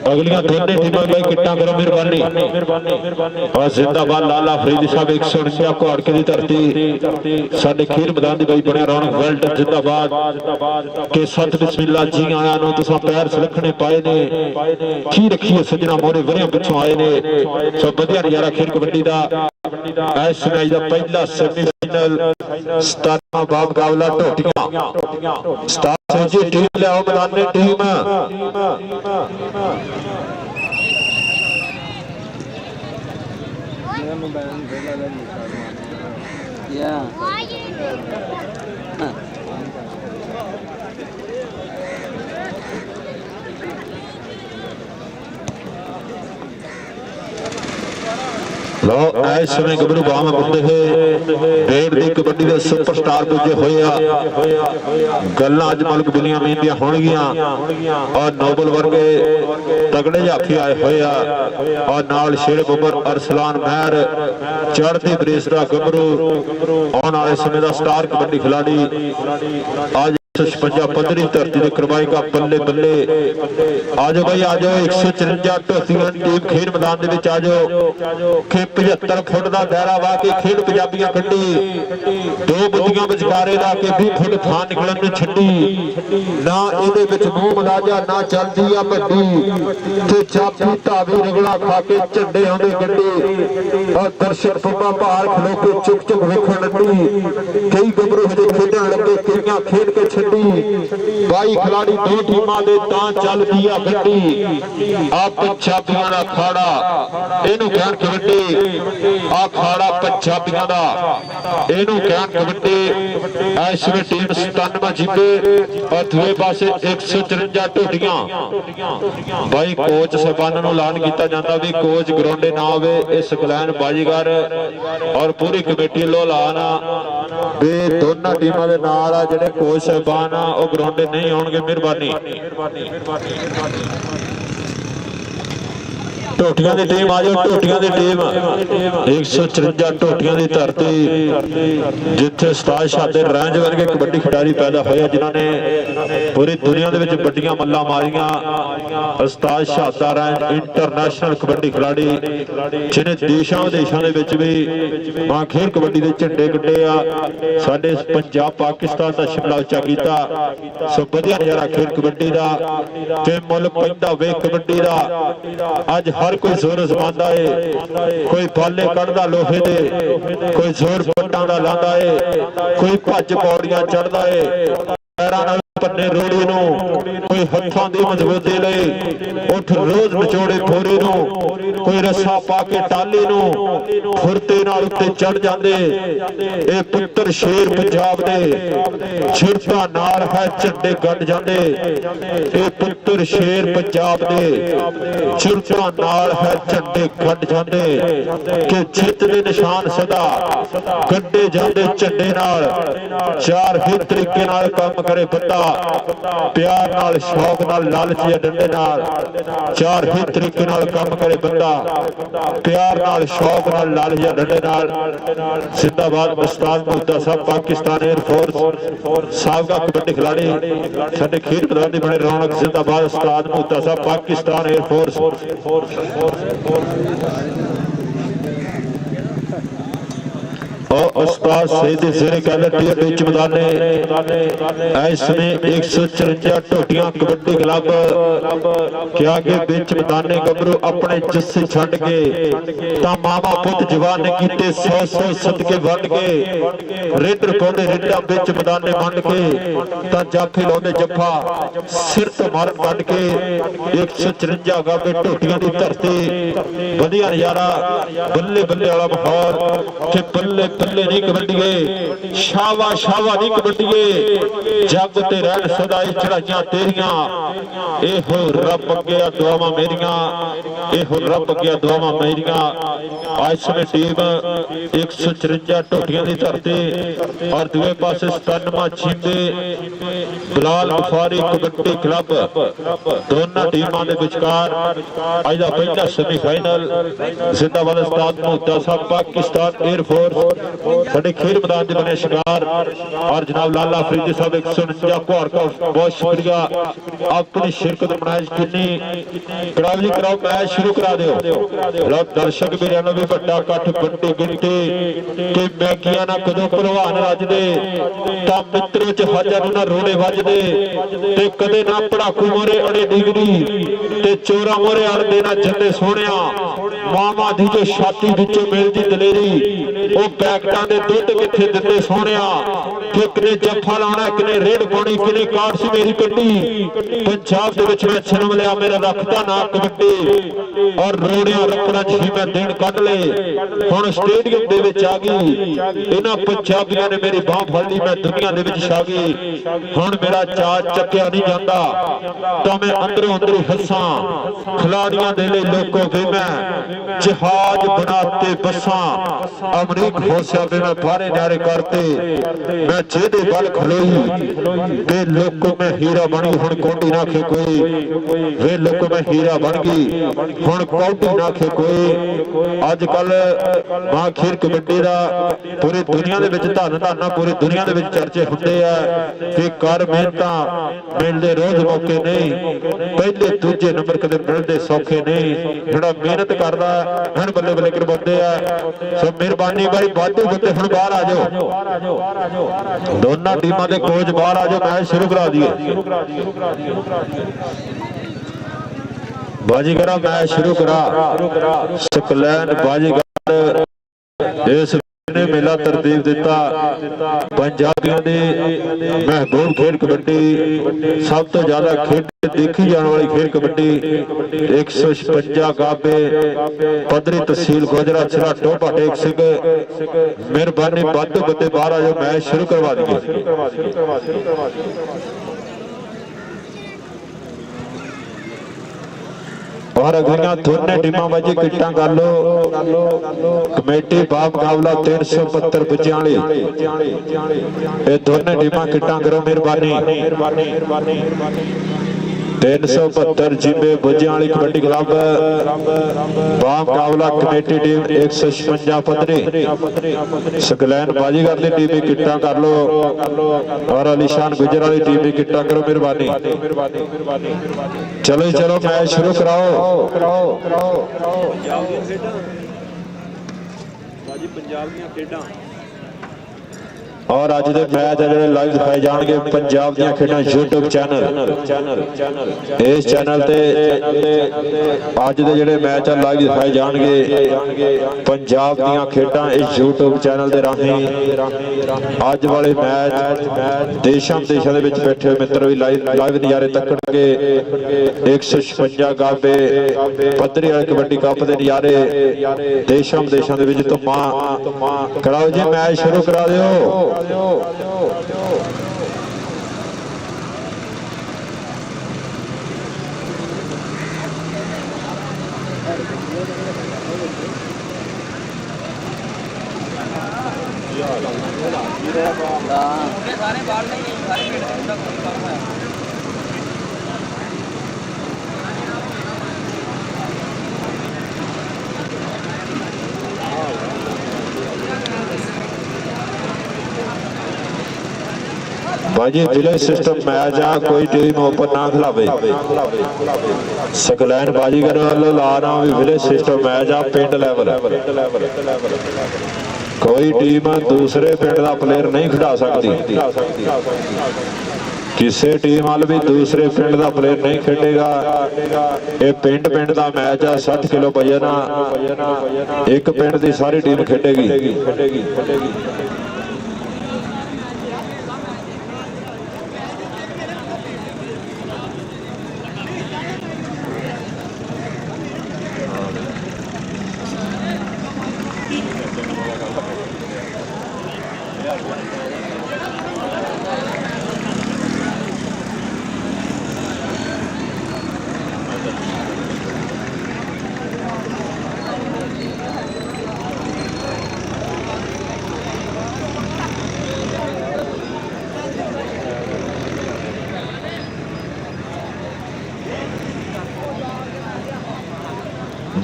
अगलियां दोनों टीमां भाई किट्टा करो मेहरबानी। और जिंदाबाद लाला फरीद साहब 149 घोड़के की धरती साडे खेल मैदान की भाई बने रौनक वर्ल्ड जिंदाबाद के सत बिस्मिल्ला जी आया नो तुसां पैर सुरखने पाए ने की रखिए सजना मोरे वरियां पिछों आए ने सब वधिया नजारा खेल कबड्डी दा इस मैच दा पहला सेमीफाइनल 17वां बाब मुकाबला टोटियां स्टार जी टीम लियाओ मैदान में टीम लो इस समय गबरू बाम बुंदे डेढ़ दी कबड्डी दे सुपरस्टार पुजे होया गल्लां अज मुल्क दुनिया में दी होणगियां और नोबल वर्गे तगड़े जाफी आए होया और नाल शेर बुमर अरसलान महर चढ़ती ब्रेस दा गबरू आने वाले समय दा स्टार कबड्डी खिलाड़ी आज 56 पदरी धरती ने करवाएगा बल्ले बल्ले आज भाई आज 154 टोसियां टीम खेल मैदान दे विच आज के 75 फुट का दायरा वा के खेल पंजाबियां कड्डी दो बुद्धियां विचकारे ला के 20 फुट थां निकलन ने छड्डी ना इहदे विच मूंह मलाजा ना चलदी आ भड्डी ते चापी धावी रगड़ा खा के झंडे आउंदे गड्डी और दर्शक पब्बा भार खलो के चुप चुप वेखण लगी कई गबरू हजे खेडण लगे कईयां खेल के बाई खिलाड़ी दो टीमां दे तां चलदी आ गड्डी आ पंजाबियां दा खाड़ा इहनू कहण कबड्डी आ खाड़ा पंजाबियां दा इहनू कहण कबड्डी इस वे टीम 97 जीते और दूसरे पासे 154 टोटियां भाई कोच सरबाना नू ऐलान कीता जांदा भी कोच ग्राउंडे ना आवे इस सकलैन बाजीगर और पूरी कमेटी लो ऐलान भी दोनों टीमां दे नाल आ जिहड़े कोच सरबान ग्राउंडे नहीं आउणगे मेहरबानी टोटियां दी टीम आ जाओ टोटियां दी टीम 154 टोटियां दी धरती जिथे उस्ताद शाह रैंज वर्गे कबड्डी खिडारी पैदा होया जिन्होंने पूरी दुनिया दे विच बड़ियां मल्लां मारियां उस्ताद शाह रैंज इंटरनेशनल कबड्डी खिलाड़ी जिन्हें देशां विदेशां दे विच भी मां खेल कबड्डी दे झंडे कड्डे आ साडे पंजाब पाकिस्तान दा शिमला उच्चा कीता सो वधिया नज़ारा खेल कबड्डी दा ते मुल पैंदा वे कबड्डी दा अज हर कोई जोर जमांदा है कोई बाले कढ़दा लोहे दे कोई जोर पट्टां दा लांदा है कोई भज पौड़ियां चढ़दा है पैरां नाल पन्ने रोड़ी नूं कोई हत्थां दी मजबूती लई उठ रोज निचोड़े फोरे नूं कोई रस्सा पा के टाली नूं फुरते नाल उत्ते चढ़ जांदे ए पुत्तर शेर पंजाब दे छिड़ता नाल है झंडे गड़ जांदे ए पुत्तर शेर पंजाब दे छिड़ता नाल है झंडे गड़ जांदे कि जित दे निशान सदा गड्डे जांदे झंडे नाल चार ही तरीके नाल काम करे बंदा प्यार नाल शौक नाल लालच या डंडे नाल चार ही तरीके नाल काम करे बंदा प्यार नाल शौक नाल लालच या डंडे नाल जिंदाबाद उस्ताद मुद्दा साहब पाकिस्तान एयरफोर्स साबका कबड्डी खिलाड़ी साडे खेल मैदान दी बड़े रौनक जिंदाबाद उस्ताद मुद्दा साहब पाकिस्तान एयरफोर्स उस्ताद सईद ज़ेरे कैलेटी बीच मैदान इसमें 154 टोटियां कबड्डी क्लब के आगे बीच मैदान गबरू अपने जस्से छड़ के मामा पुत जवान ने कीते 100 सदके वंड के रेडर पाउंदे रेडा बीच मैदान वंड के जाफी लाउंदे जफा सिर तो मार कट के 154 गाबे टोटियां दी धरती वधिया नज़ारा बल्ले बल्ले वाला माहौल कि बल्ले बल्ले नहीं कबड्डीए शावा शावा नहीं कबड्डीए जग ते रहन सदाई चढ़ाइयां तेरियां ए हो रब अग्गे दुआवां मेरियां ए हो रब अग्गे दुआवां मेरियां आज समय टीम 154 टोटियां दी धरती और दूसरे पासे 97 चीते बिलाल बुखारी कबड्डी क्लब दोनों टीमां दे विचकार अज दा पहला सेमीफाइनल जिंदाबाद उस्ताद मुद्दा साहब पाकिस्तान एयरफोर्स साडे खेल मैदान च बने शिकार और जनाब लाला फरीदी साहब 149 घोर का बहुत शुक्रिया अपनी शिरकत मनाइश की। कराओ जी कराओ, मैच शुरू करा दो। दर्शक वीरों भी बड़ा कट बड़ी गिनती कि मैगिया ना कदों भलवान रजदे तां मित्रों च हाजर ना रोड़े वजदे ते कदे ना पड़ाकू मोरे अड़े डिगरी ते चोरा मोरे अड़दे ना जंदे सोहणिया। मामा दी जो छाती विचों मिलदी दलेरी ਉਹ ਪੈਕਟਾਂ ਦੇ ਦੁੱਧ ਕਿੱਥੇ ਦਿੰਦੇ ਸੋਹਣਿਆ। ਕਿ ਕਿਨੇ ਜੱਫਾ ਲਾਉਣਾ, ਕਿਨੇ ਰੇਡ ਪਾਉਣੀ, ਕਿਨੇ ਕਾਰਡ ਸੀ ਮੇਰੀ ਕੱਢੀ। ਪੰਜਾਬ ਦੇ ਵਿੱਚ ਮੈਂ ਜਨਮ ਲਿਆ, ਮੇਰਾ ਰੱਖਦਾ ਨਾ ਕਬੱਡੀ ਔਰ ਰੋੜਿਆਂ ਰੱਖਣਾ ਜੀ ਮੈਂ ਦਿਨ ਕੱਢ ਲਏ। ਹੁਣ ਸਟੇਡੀਅਮ ਦੇ ਵਿੱਚ ਆ ਗਈ, ਇਹਨਾਂ ਪੰਜਾਬੀਆਂ ਨੇ ਮੇਰੀ ਬਾਹ ਫੜ ਲਈ, ਮੈਂ ਦੁਨੀਆ ਦੇ ਵਿੱਚ ਛਾ ਗਈ। ਹੁਣ ਮੇਰਾ ਚਾਅ ਚੱਕਿਆ ਨਹੀਂ ਜਾਂਦਾ ਤਾਂ ਮੈਂ ਅੰਦਰੋਂ ਅੰਦਰ ਹੱਸਾਂ। ਖਿਲਾੜੀਆਂ ਦੇ ਲਈ ਲੋਕੋ ਵੇ ਮੈਂ ਜਹਾਜ਼ ਬਣਾਤੇ ਬੱਸਾਂ। अमरीक होशिया पे मैं फारे न्यारे करते मैं जेदे बल खलोई वे लोगों में हीरा बन गई। हुण कौडी ना खे कोई वे लोगों में हीरा बन गई। हुण कौडी ना खे कोई। अजकल मां खीर कबड्डी दा पूरी दुनिया दे विच धन धन पूरी दुनिया दे विच चर्चे हुंदे आ कि कर मेहनतां मिलदे रोज मौके नहीं। पहले दूजे नंबर कदे मिलदे सौखे नहीं। जिहड़ा मेहनत करदा हण बल्ले बल्ले करवाउंदे आ। सो मेहरबानी भाई वाधू बंदे हुण बाहर आ जाओ, दोनों टीमां दे कोच बाहर आ जाओ, मैच शुरू करा दिए। बाजीगर मैच शुरू करा। सकलैन बाजीगर इस ने मेला तरतीब दिता। पंजाबियों की महबूब खेल कबड्डी सब तो ज्यादा खेल देखी जाने वाली खेल कबड्डी 156 गाबे पदरी तहसील गोजरा छरा टोपा टेक सिंह। मेहरबानी वाधू बंदे बाहर आ जाओ, मैच शुरू करवा दिए। और अगलियां दोनों टीमां बाजी किट्टां कर लो। कमेटी बा मुकाबला 372 बच्चियां वाली ये दोनों टीमां किट्टां करो मेहरबानी। 372 जिम्मे बच्चियां वाली कबड्डी क्लब बा मुकाबला कमेटी टीम 156 पदरी। सकलैन बाजीगर की टीम किट्टां कर लो और अलीशान गुजर वाली टीम किट्टां करो मेहरबानी। चलो चलो मैच शुरू कराओ। और अज दे मैच जिहड़े लाइव दिखाए जाएंगे पंजाब दी खेडां यूट्यूब चैनल इस चैनल ते अज दे जिहड़े मैच लाइव दिखाए जाएंगे पंजाब दी खेडां इस यूट्यूब चैनल दे राहीं। अज वाले मैच देशां विदेशां दे विच बैठे हुए मित्र भी लाइव नज़ारे तकणगे। 156 गाबे पद्धरी वाले कबड्डी कप दे नज़ारे देशां विदेशां दे विच धुम्मां। कराओ जी मैच शुरू करा दिओ। बाजी विलेज सिस्टम मैच आ, कोई टीम ओपन ना खिलावे। सकलैन बाजीगर वालों ला रहा भी विलेज सिस्टम मैच आ, पिंड लैवल। कोई टीम दूसरे पिंड का प्लेयर नहीं खिला सकती। किसी टीम वाल भी दूसरे पिंड का प्लेयर नहीं खेडेगा। ये पिंड पिंड का मैच आ, 60 किलो वजन आ, एक पिंड की सारी टीम खेडेगी।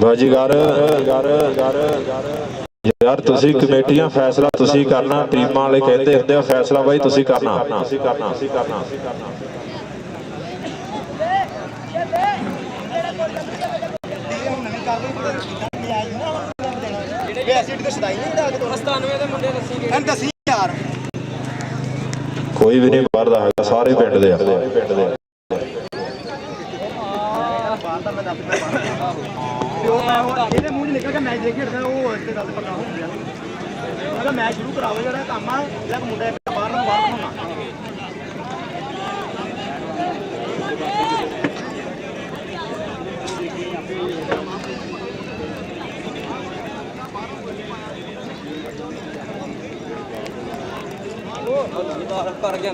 बाजीगर यार तुसी कमेटियां फैसला तुसी करना, टीमां वाले कहते हुंदे आ फैसला भाई तुसी करना। कोई भी नहीं बाहर दा है, सारे पिंड दे आ। मैच शुरू कराओ जरा काम मुंडा बाहर बाहर कर गया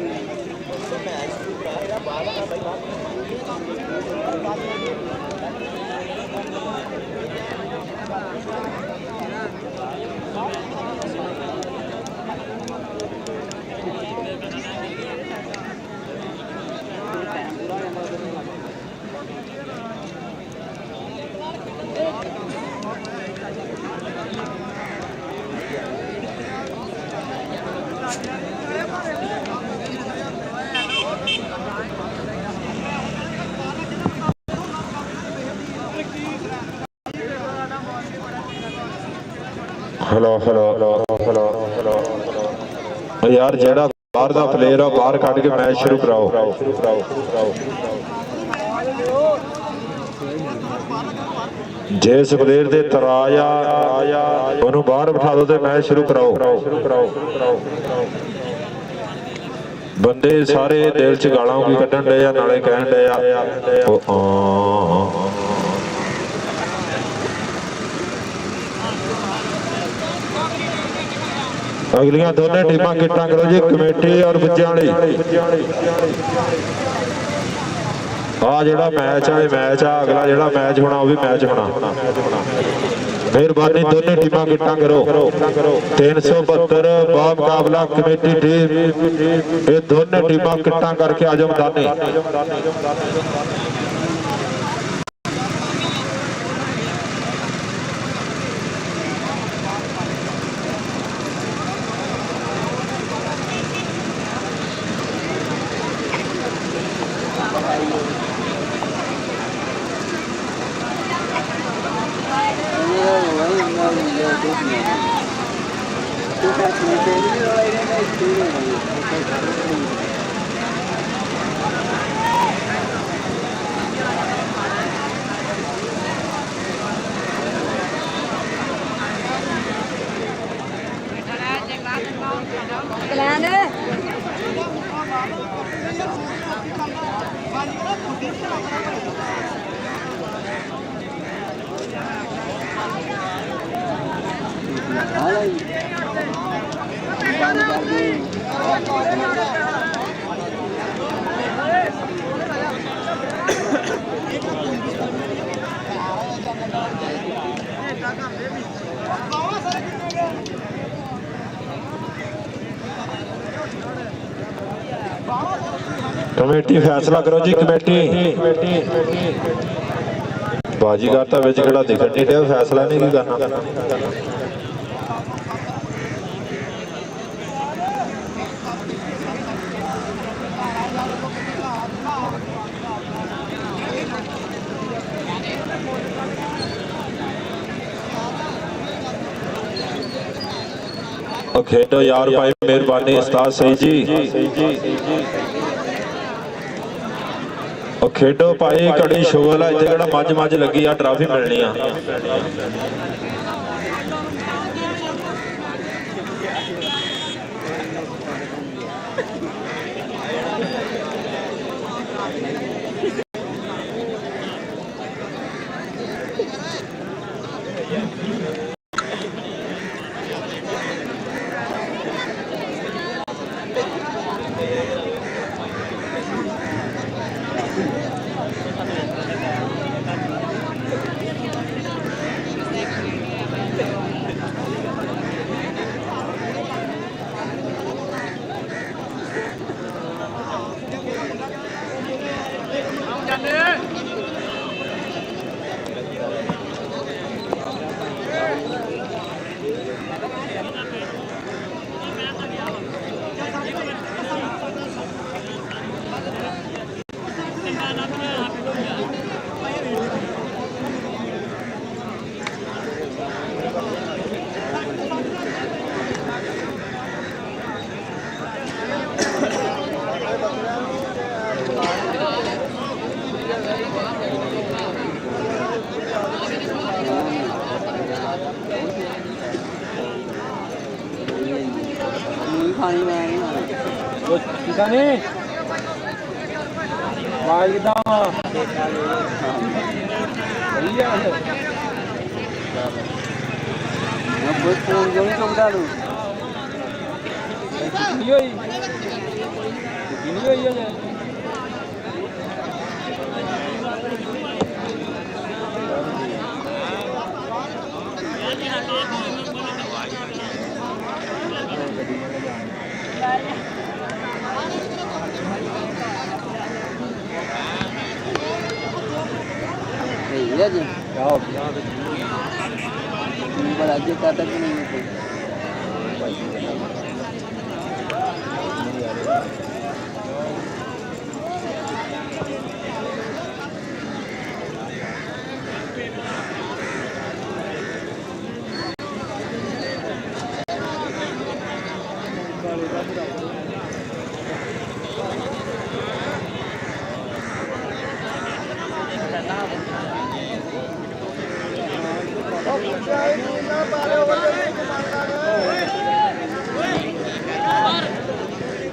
hello hello hello hello hello यार जेड़ा बाहर दा प्लेयर आ बाहर कट के मैच शुरू कराओ। जिस प्लेयर दे तराया ओनू बाहर बिठा दो ते मैच शुरू कराओ। बंदे सारे दिल च गालां भी कड्ढन डे आ नाले कहन डे आ अगलियां दोनों टीमां किट्टां करो जी, कमेटी और बच्चों वाली। आ जिहड़ा मैच है मैच आ, अगला जिहड़ा मैच होना वो भी मैच होना। मेहरबानी दोनों टीमां किट्टां करो। 372 बामुकाबला कमेटी टीम, ये दोनों टीमां किट्टां करके आ जाओ मैदाने। कमेटी फैसला करो जी। कमेटी बाजीगर तो विच खड़ा दिखण नहीं दिया, फैसला नहीं की करना। खेडो यार भाई, मेहरबानी उस्ताद सही जी। खेडो भाई, कड़ी शुगल है इत्थे किहड़ा मज मज लगी आ, ट्राफी मिलनी आ। ਖਾਣੀ ਮੈਂ ਨਹੀਂ ਖਾਣੀ ਉਹ ਕਿਦਾਂ ਨੇ ਵਾਜ ਕਿਦਾਂ ਸਹੀ ਆ ਮੈਂ ਬਹੁਤ ਫੋਨ ਜੋਈ ਚੁੰਦਾ ਲੂ ਕੀ ਹੋਈ ਕੀ ਨਹੀਂ ਹੋਈ ਅਜੇ ये जी क्या हो गया पर आगे का तक नहीं है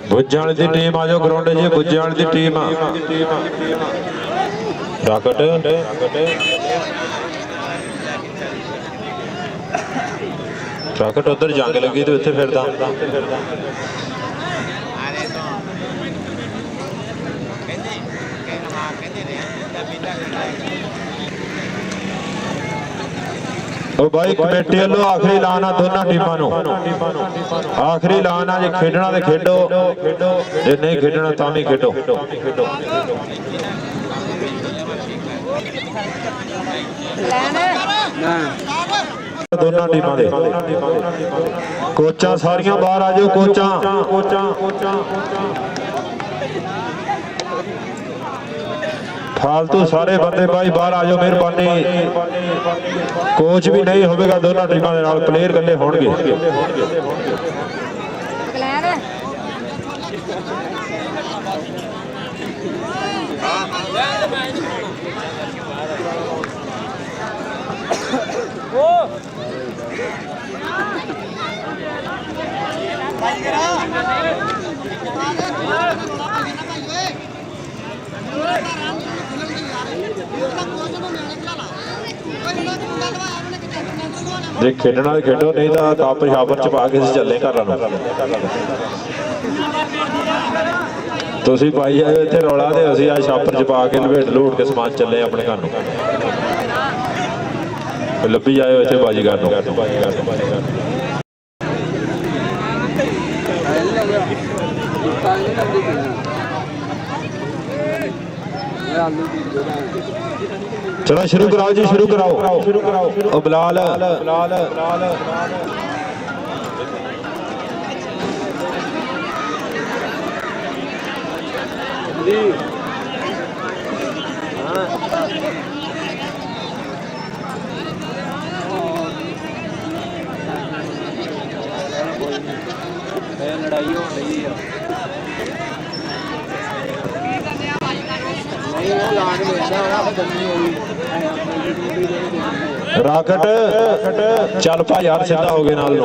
ਗੁੱਜਾਂ ਵਾਲੀ ਦੀ ਟੀਮ ਆ ਜਾਓ ਗਰਾਊਂਡ 'ਚ ਗੁੱਜਾਂ ਵਾਲੀ ਦੀ ਟੀਮ ਰਾਕਟ ਰਾਕਟ ਉਧਰ ਜੰਗ ਲੱਗੀ ਤੇ ਇੱਥੇ ਫਿਰਦਾ ਉਹ ਭਾਈ ਕਮੇਟੀ ਵੱਲੋਂ ਆਖਰੀ ਐਲਾਨ ਆ ਦੋਨਾਂ ਟੀਮਾਂ ਨੂੰ ਆਖਰੀ ਐਲਾਨ ਆ ਜੇ ਖੇਡਣਾ ਤੇ ਖੇਡੋ ਜੇ ਨਹੀਂ ਖੇਡਣਾ ਤਾਂ ਵੀ ਖੇਡੋ ਦੋਨਾਂ ਟੀਮਾਂ ਦੇ ਕੋਚਾਂ ਸਾਰੀਆਂ ਬਾਹਰ ਆ ਜਾਓ ਕੋਚਾਂ फालतू सारे बंदे भाई बाहर आ जाओ मेहरबानी कोच भी नहीं होगा दोनों टीमों के नाल प्लेयर कल्ले होणगे ਜੇ ਖੇਡਣਾ ਖੇਡੋ ਨਹੀਂ ਤਾਂ ਕੱਪ ਛਾਪਰ ਚ ਪਾ ਕੇ ਅਸੀਂ ਚੱਲੇ ਘਰਾਂ ਨੂੰ ਤੁਸੀਂ ਪਾਈ ਆਏ ਇੱਥੇ ਰੌਲਾ ਤੇ ਅਸੀਂ ਆ ਛਾਪਰ ਚ ਪਾ ਕੇ ਲਵੇਟ ਲੂਟ ਕੇ ਸਮਾਨ ਚੱਲੇ ਆਪਣੇ ਘਰ ਨੂੰ ਲੱਭੀ ਆਏ ਇੱਥੇ ਬਾਜੀਗਰ ਨੂੰ चलो शुरू कराओ जी शुरू कराओ बिलाल लड़ाई हो रही है राकट चल पा यार सीधा हो गए नाल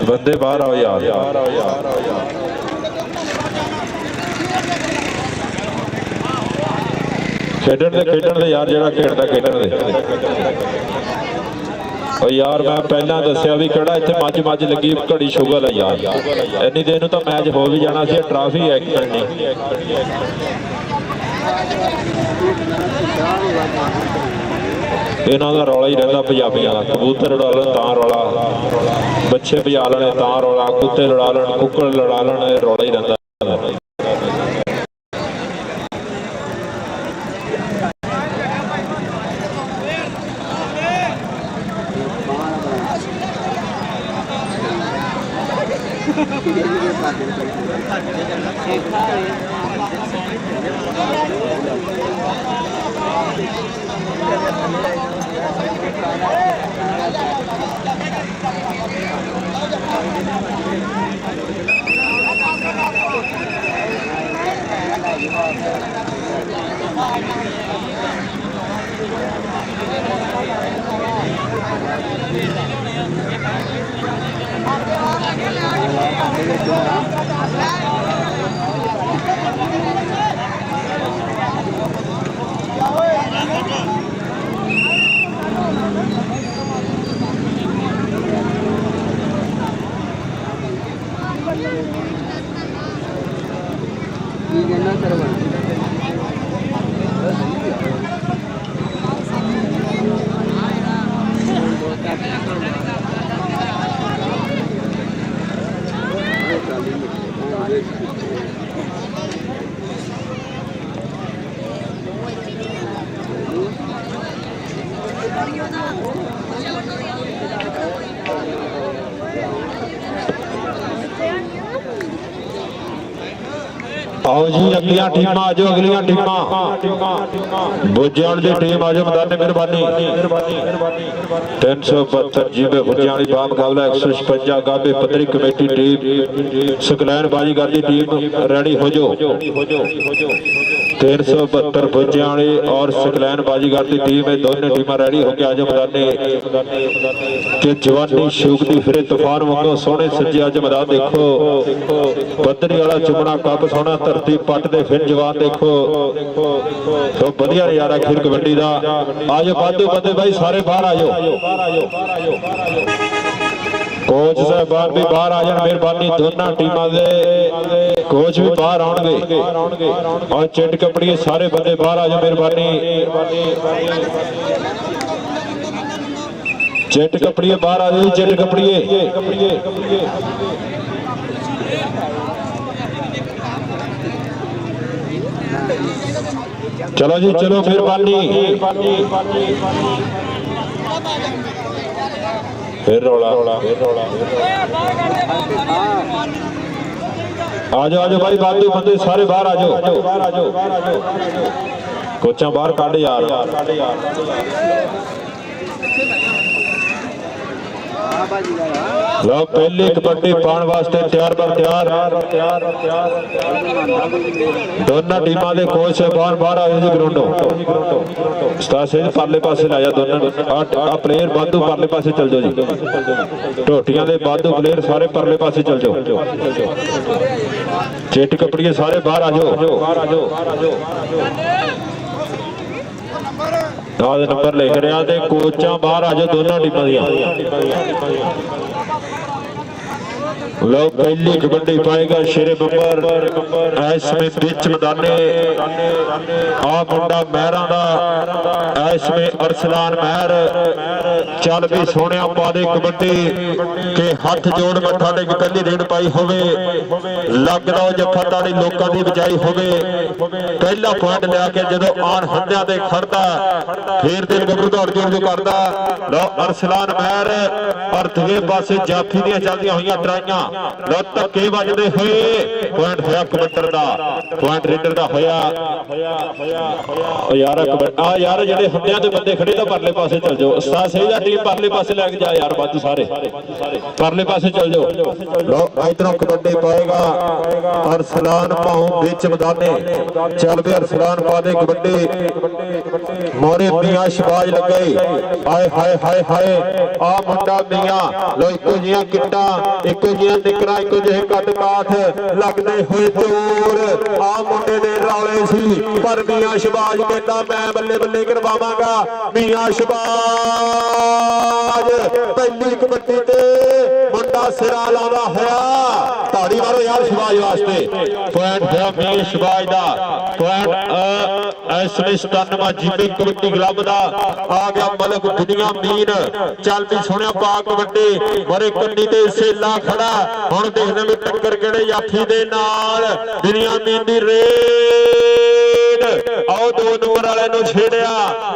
बंदे बाहर आओ यार खेडन दे यार जरा खेडदा खेडन दे ओ यार मैं पहला दस्या भी किहड़ा इत्थे मज लगी घड़ी शुगर है यार इन्नी देर नूं तां मैच हो भी जाना सी ट्राफी है खेलनी इन्हां दा रौला ही रहिंदा पंजाबियां दा कबूतर उड़ा लैण तां रौला बच्चे भजा लैणे तां रौला कुत्ते लड़ा लैण कुक्कड़ लड़ा लैण रौला ही रहिंदा ਕੀ ਕਹਿਣਾ ਸਰਵਣ आओ जी अगलियां टीमां आ जाओ अगलियां टीमां बुझाण दी टीम आ जाओ मैदान में मेहरबानी 372 जीबे बुझाण दी बाम मुकाबला 156 गाबे पतरी कमेटी टीम सकलैन बाजीगर दी टीम रेडी हो जाओ 372 बुझाणी और सकलैन बाजीगर की टीम है दोनों टीमां रेडी हो गया आज मैदान के जवानी शूकती फिरे तूफान वांगू सोहने सज्जे अज मैदान देखो पतरी वाला चुमना कप सोहना धरती पट दे फिर जवान देखो तो बढ़िया नजारा खीर कबड्डी दा आज वाधू बंदे भाई सारे बाहर आ जाओ कोच साहबान भी बाहर आ जाए मेहरबानी दोनों टीमां दे कोच भी बाहर आउणगे और चिट कपड़िए सारे बंदे बाहर आ जाओ मेहरबानी चिट कपड़िए बाहर आ जाओ चिट कपड़िए चलो जी चलो मेहरबानी फिर रोला आ जाओ भाई बादू बंदे सारे बाहर आ जाओ कोचा बाहर काढ़ यार लो पहली कबड्डी पाने वास्ते तैयार पर तैयार दोनों टीमां दे कोच बाहर बाहर आ जाओ ग्राउंडों उस्ताद सिंह परले पासे लाया दोनों आ प्लेयर बादू परले पासे चल जाओ जी ढोटियां दे बादू प्लेयर सारे परले पासे चल जाओ चिट कपड़िए सारे बाहर आ जाओ नंबर लिख रहा ते कोचा बाहर आ जाओ दोनों टीमां दियां लो पहली कबड्डी पाएगा शेरे बंबर इसमें बीच मैदाने आ मुंडा महरा दा इसमें अरसलान महर चल भी सोने पा दे कबड्डी के हाथ जोड़ मत्था टेक पहली रेड पाई होवे लगदा जफरदारी लोकां दी बजाई होवे पहला पॉइंट लिया के जदों आन हंदियां ते खड़दा फिर दिल गबरू दौड़ जोड़ जो करदा लो अरसलान महर और दूजे पासे जाफी दियां चलदियां होईयां ट्राइयां लो धक्के वजदे होए पॉइंट होया कबड्डर दा पॉइंट रेडर दा होया यार आ यार जेडे हंदियां ते बंदे खड़े तां परले पासे चल जाओ उस्ताद सही दा टीम परले पासे लेके जा यार बादू सारे परले पासे चल जाओ लो इधरों कबड्डी पाएगा अरसलान पाऊं बीच मैदाने चल भी अरसलान पा दे कबड्डी मोरे मियां शबाज लग गई हाय हाय हाय हाय आ मुंडा मियां लो इको जिया किट्टा इको जिया निकरा इको जिहे कद काठ लगदे होए चोर आ मुंडे दे रौले सी पर मियां शबाज कहंदा मैं बल्ले बल्ले करवावांगा मियां शबाज पहली कबड्डी ते मुंडा सिरा लादा होया ताड़ी मारो यार शबाज वास्ते पॉइंट है मियां शबाज दा पॉइंट इसमें 97 जीबी कबड्डी क्लब दा आ गया मलक दुनिया मीन चल भी सुनिया पा कबड्डी मरे कन्नी ते सेला खड़ा हुण देखने में टक्कर किहड़े याफी दे नाल दुनिया मीन दी रेड ਆਓ 2 ਨੰਬਰ ਵਾਲੇ ਨੂੰ ਛੇੜਿਆ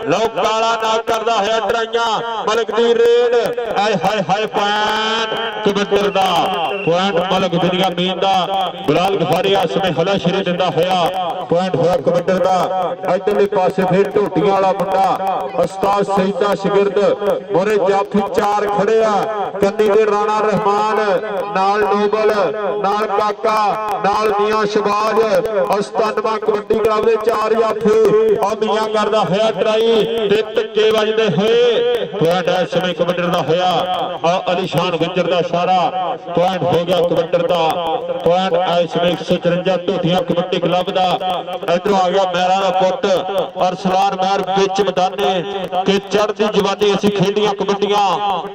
ਲਓ ਕਾਲਾ ਨਾਕ ਕਰਦਾ ਹੋਇਆ ਟਰਾਈਆਂ ਮਲਕ ਦੀ ਰੇਡ ਆਏ ਹਾਏ ਹਾਏ ਪੁਆਇੰਟ ਕਬੱਤਰ ਦਾ ਪੁਆਇੰਟ ਮਲਕ ਦੁਨੀਆ ਮੀਨ ਦਾ ਬਲਾਲ ਗਫਾਰੀ ਇਸ ਸਮੇਂ ਹਲਾ ਸ਼ਰੀ ਦਿੰਦਾ ਹੋਇਆ ਪੁਆਇੰਟ ਹੋਇਆ ਕਬੱਤਰ ਦਾ ਇਧਰਲੇ ਪਾਸੇ ਫਿਰ ਢੋਟੀਆਂ ਵਾਲਾ ਮੁੰਡਾ ਉਸਤਾਦ ਸੈਦਾ ਸ਼ਾਗਿਰਦ ਮੋਰੇ ਜਾਫੀ 4 ਖੜਿਆ ਕੰਨੀ ਦੇ ਰਾਣਾ ਰਹਿਮਾਨ ਨਾਲ ਨੋਬਲ ਨਾਲ ਕਾਕਾ ਨਾਲ ਮੀਆਂ ਸ਼ਬਾਜ ਉਸਤਾਨਵਾ ਕਬੱਡੀ ਕਲੱਬ ਦੇ 4 ਜਾਫੀ ਆ ਮੀਆਂ ਕਰਦਾ ਹੋਇਆ ਟਰਾਈ ਤੇ ਧੱਕੇ ਵੱਜਦੇ ਹੋਏ ਪੁਆਇੰਟ ਇਸ ਸਮੇਂ ਕਬੱਤਰ ਦਾ ਹੋਇਆ ਆ ਅਲੀਸ਼ਾਨ ਗੁੱਜਰ ਦਾ ਇਸ਼ਾਰਾ ਪੁਆਇੰਟ ਹੋ ਗਿਆ ਕਬੱਤਰ ਦਾ ਪੁਆਇੰਟ ਇਸ ਸਮੇਂ 154 ਢੋਟੀਆਂ ਕਬੱਡੀ ਕਲੱਬ ਦਾ ਇਧਰੋਂ ਆ ਗਿਆ ਮਹਿਰਾਂ ਦਾ ਪੁੱਤ ਅਰਸਲਾਨ ਮਹਿਰ ਵਿੱਚ ਮੈਦਾਨੇ ਕਿ ਚੜ੍ਹਦੀ ਜਵਾਨੀ ਅਸੀਂ ਖੇਡੀਆਂ ਕਬੱਡੀਆਂ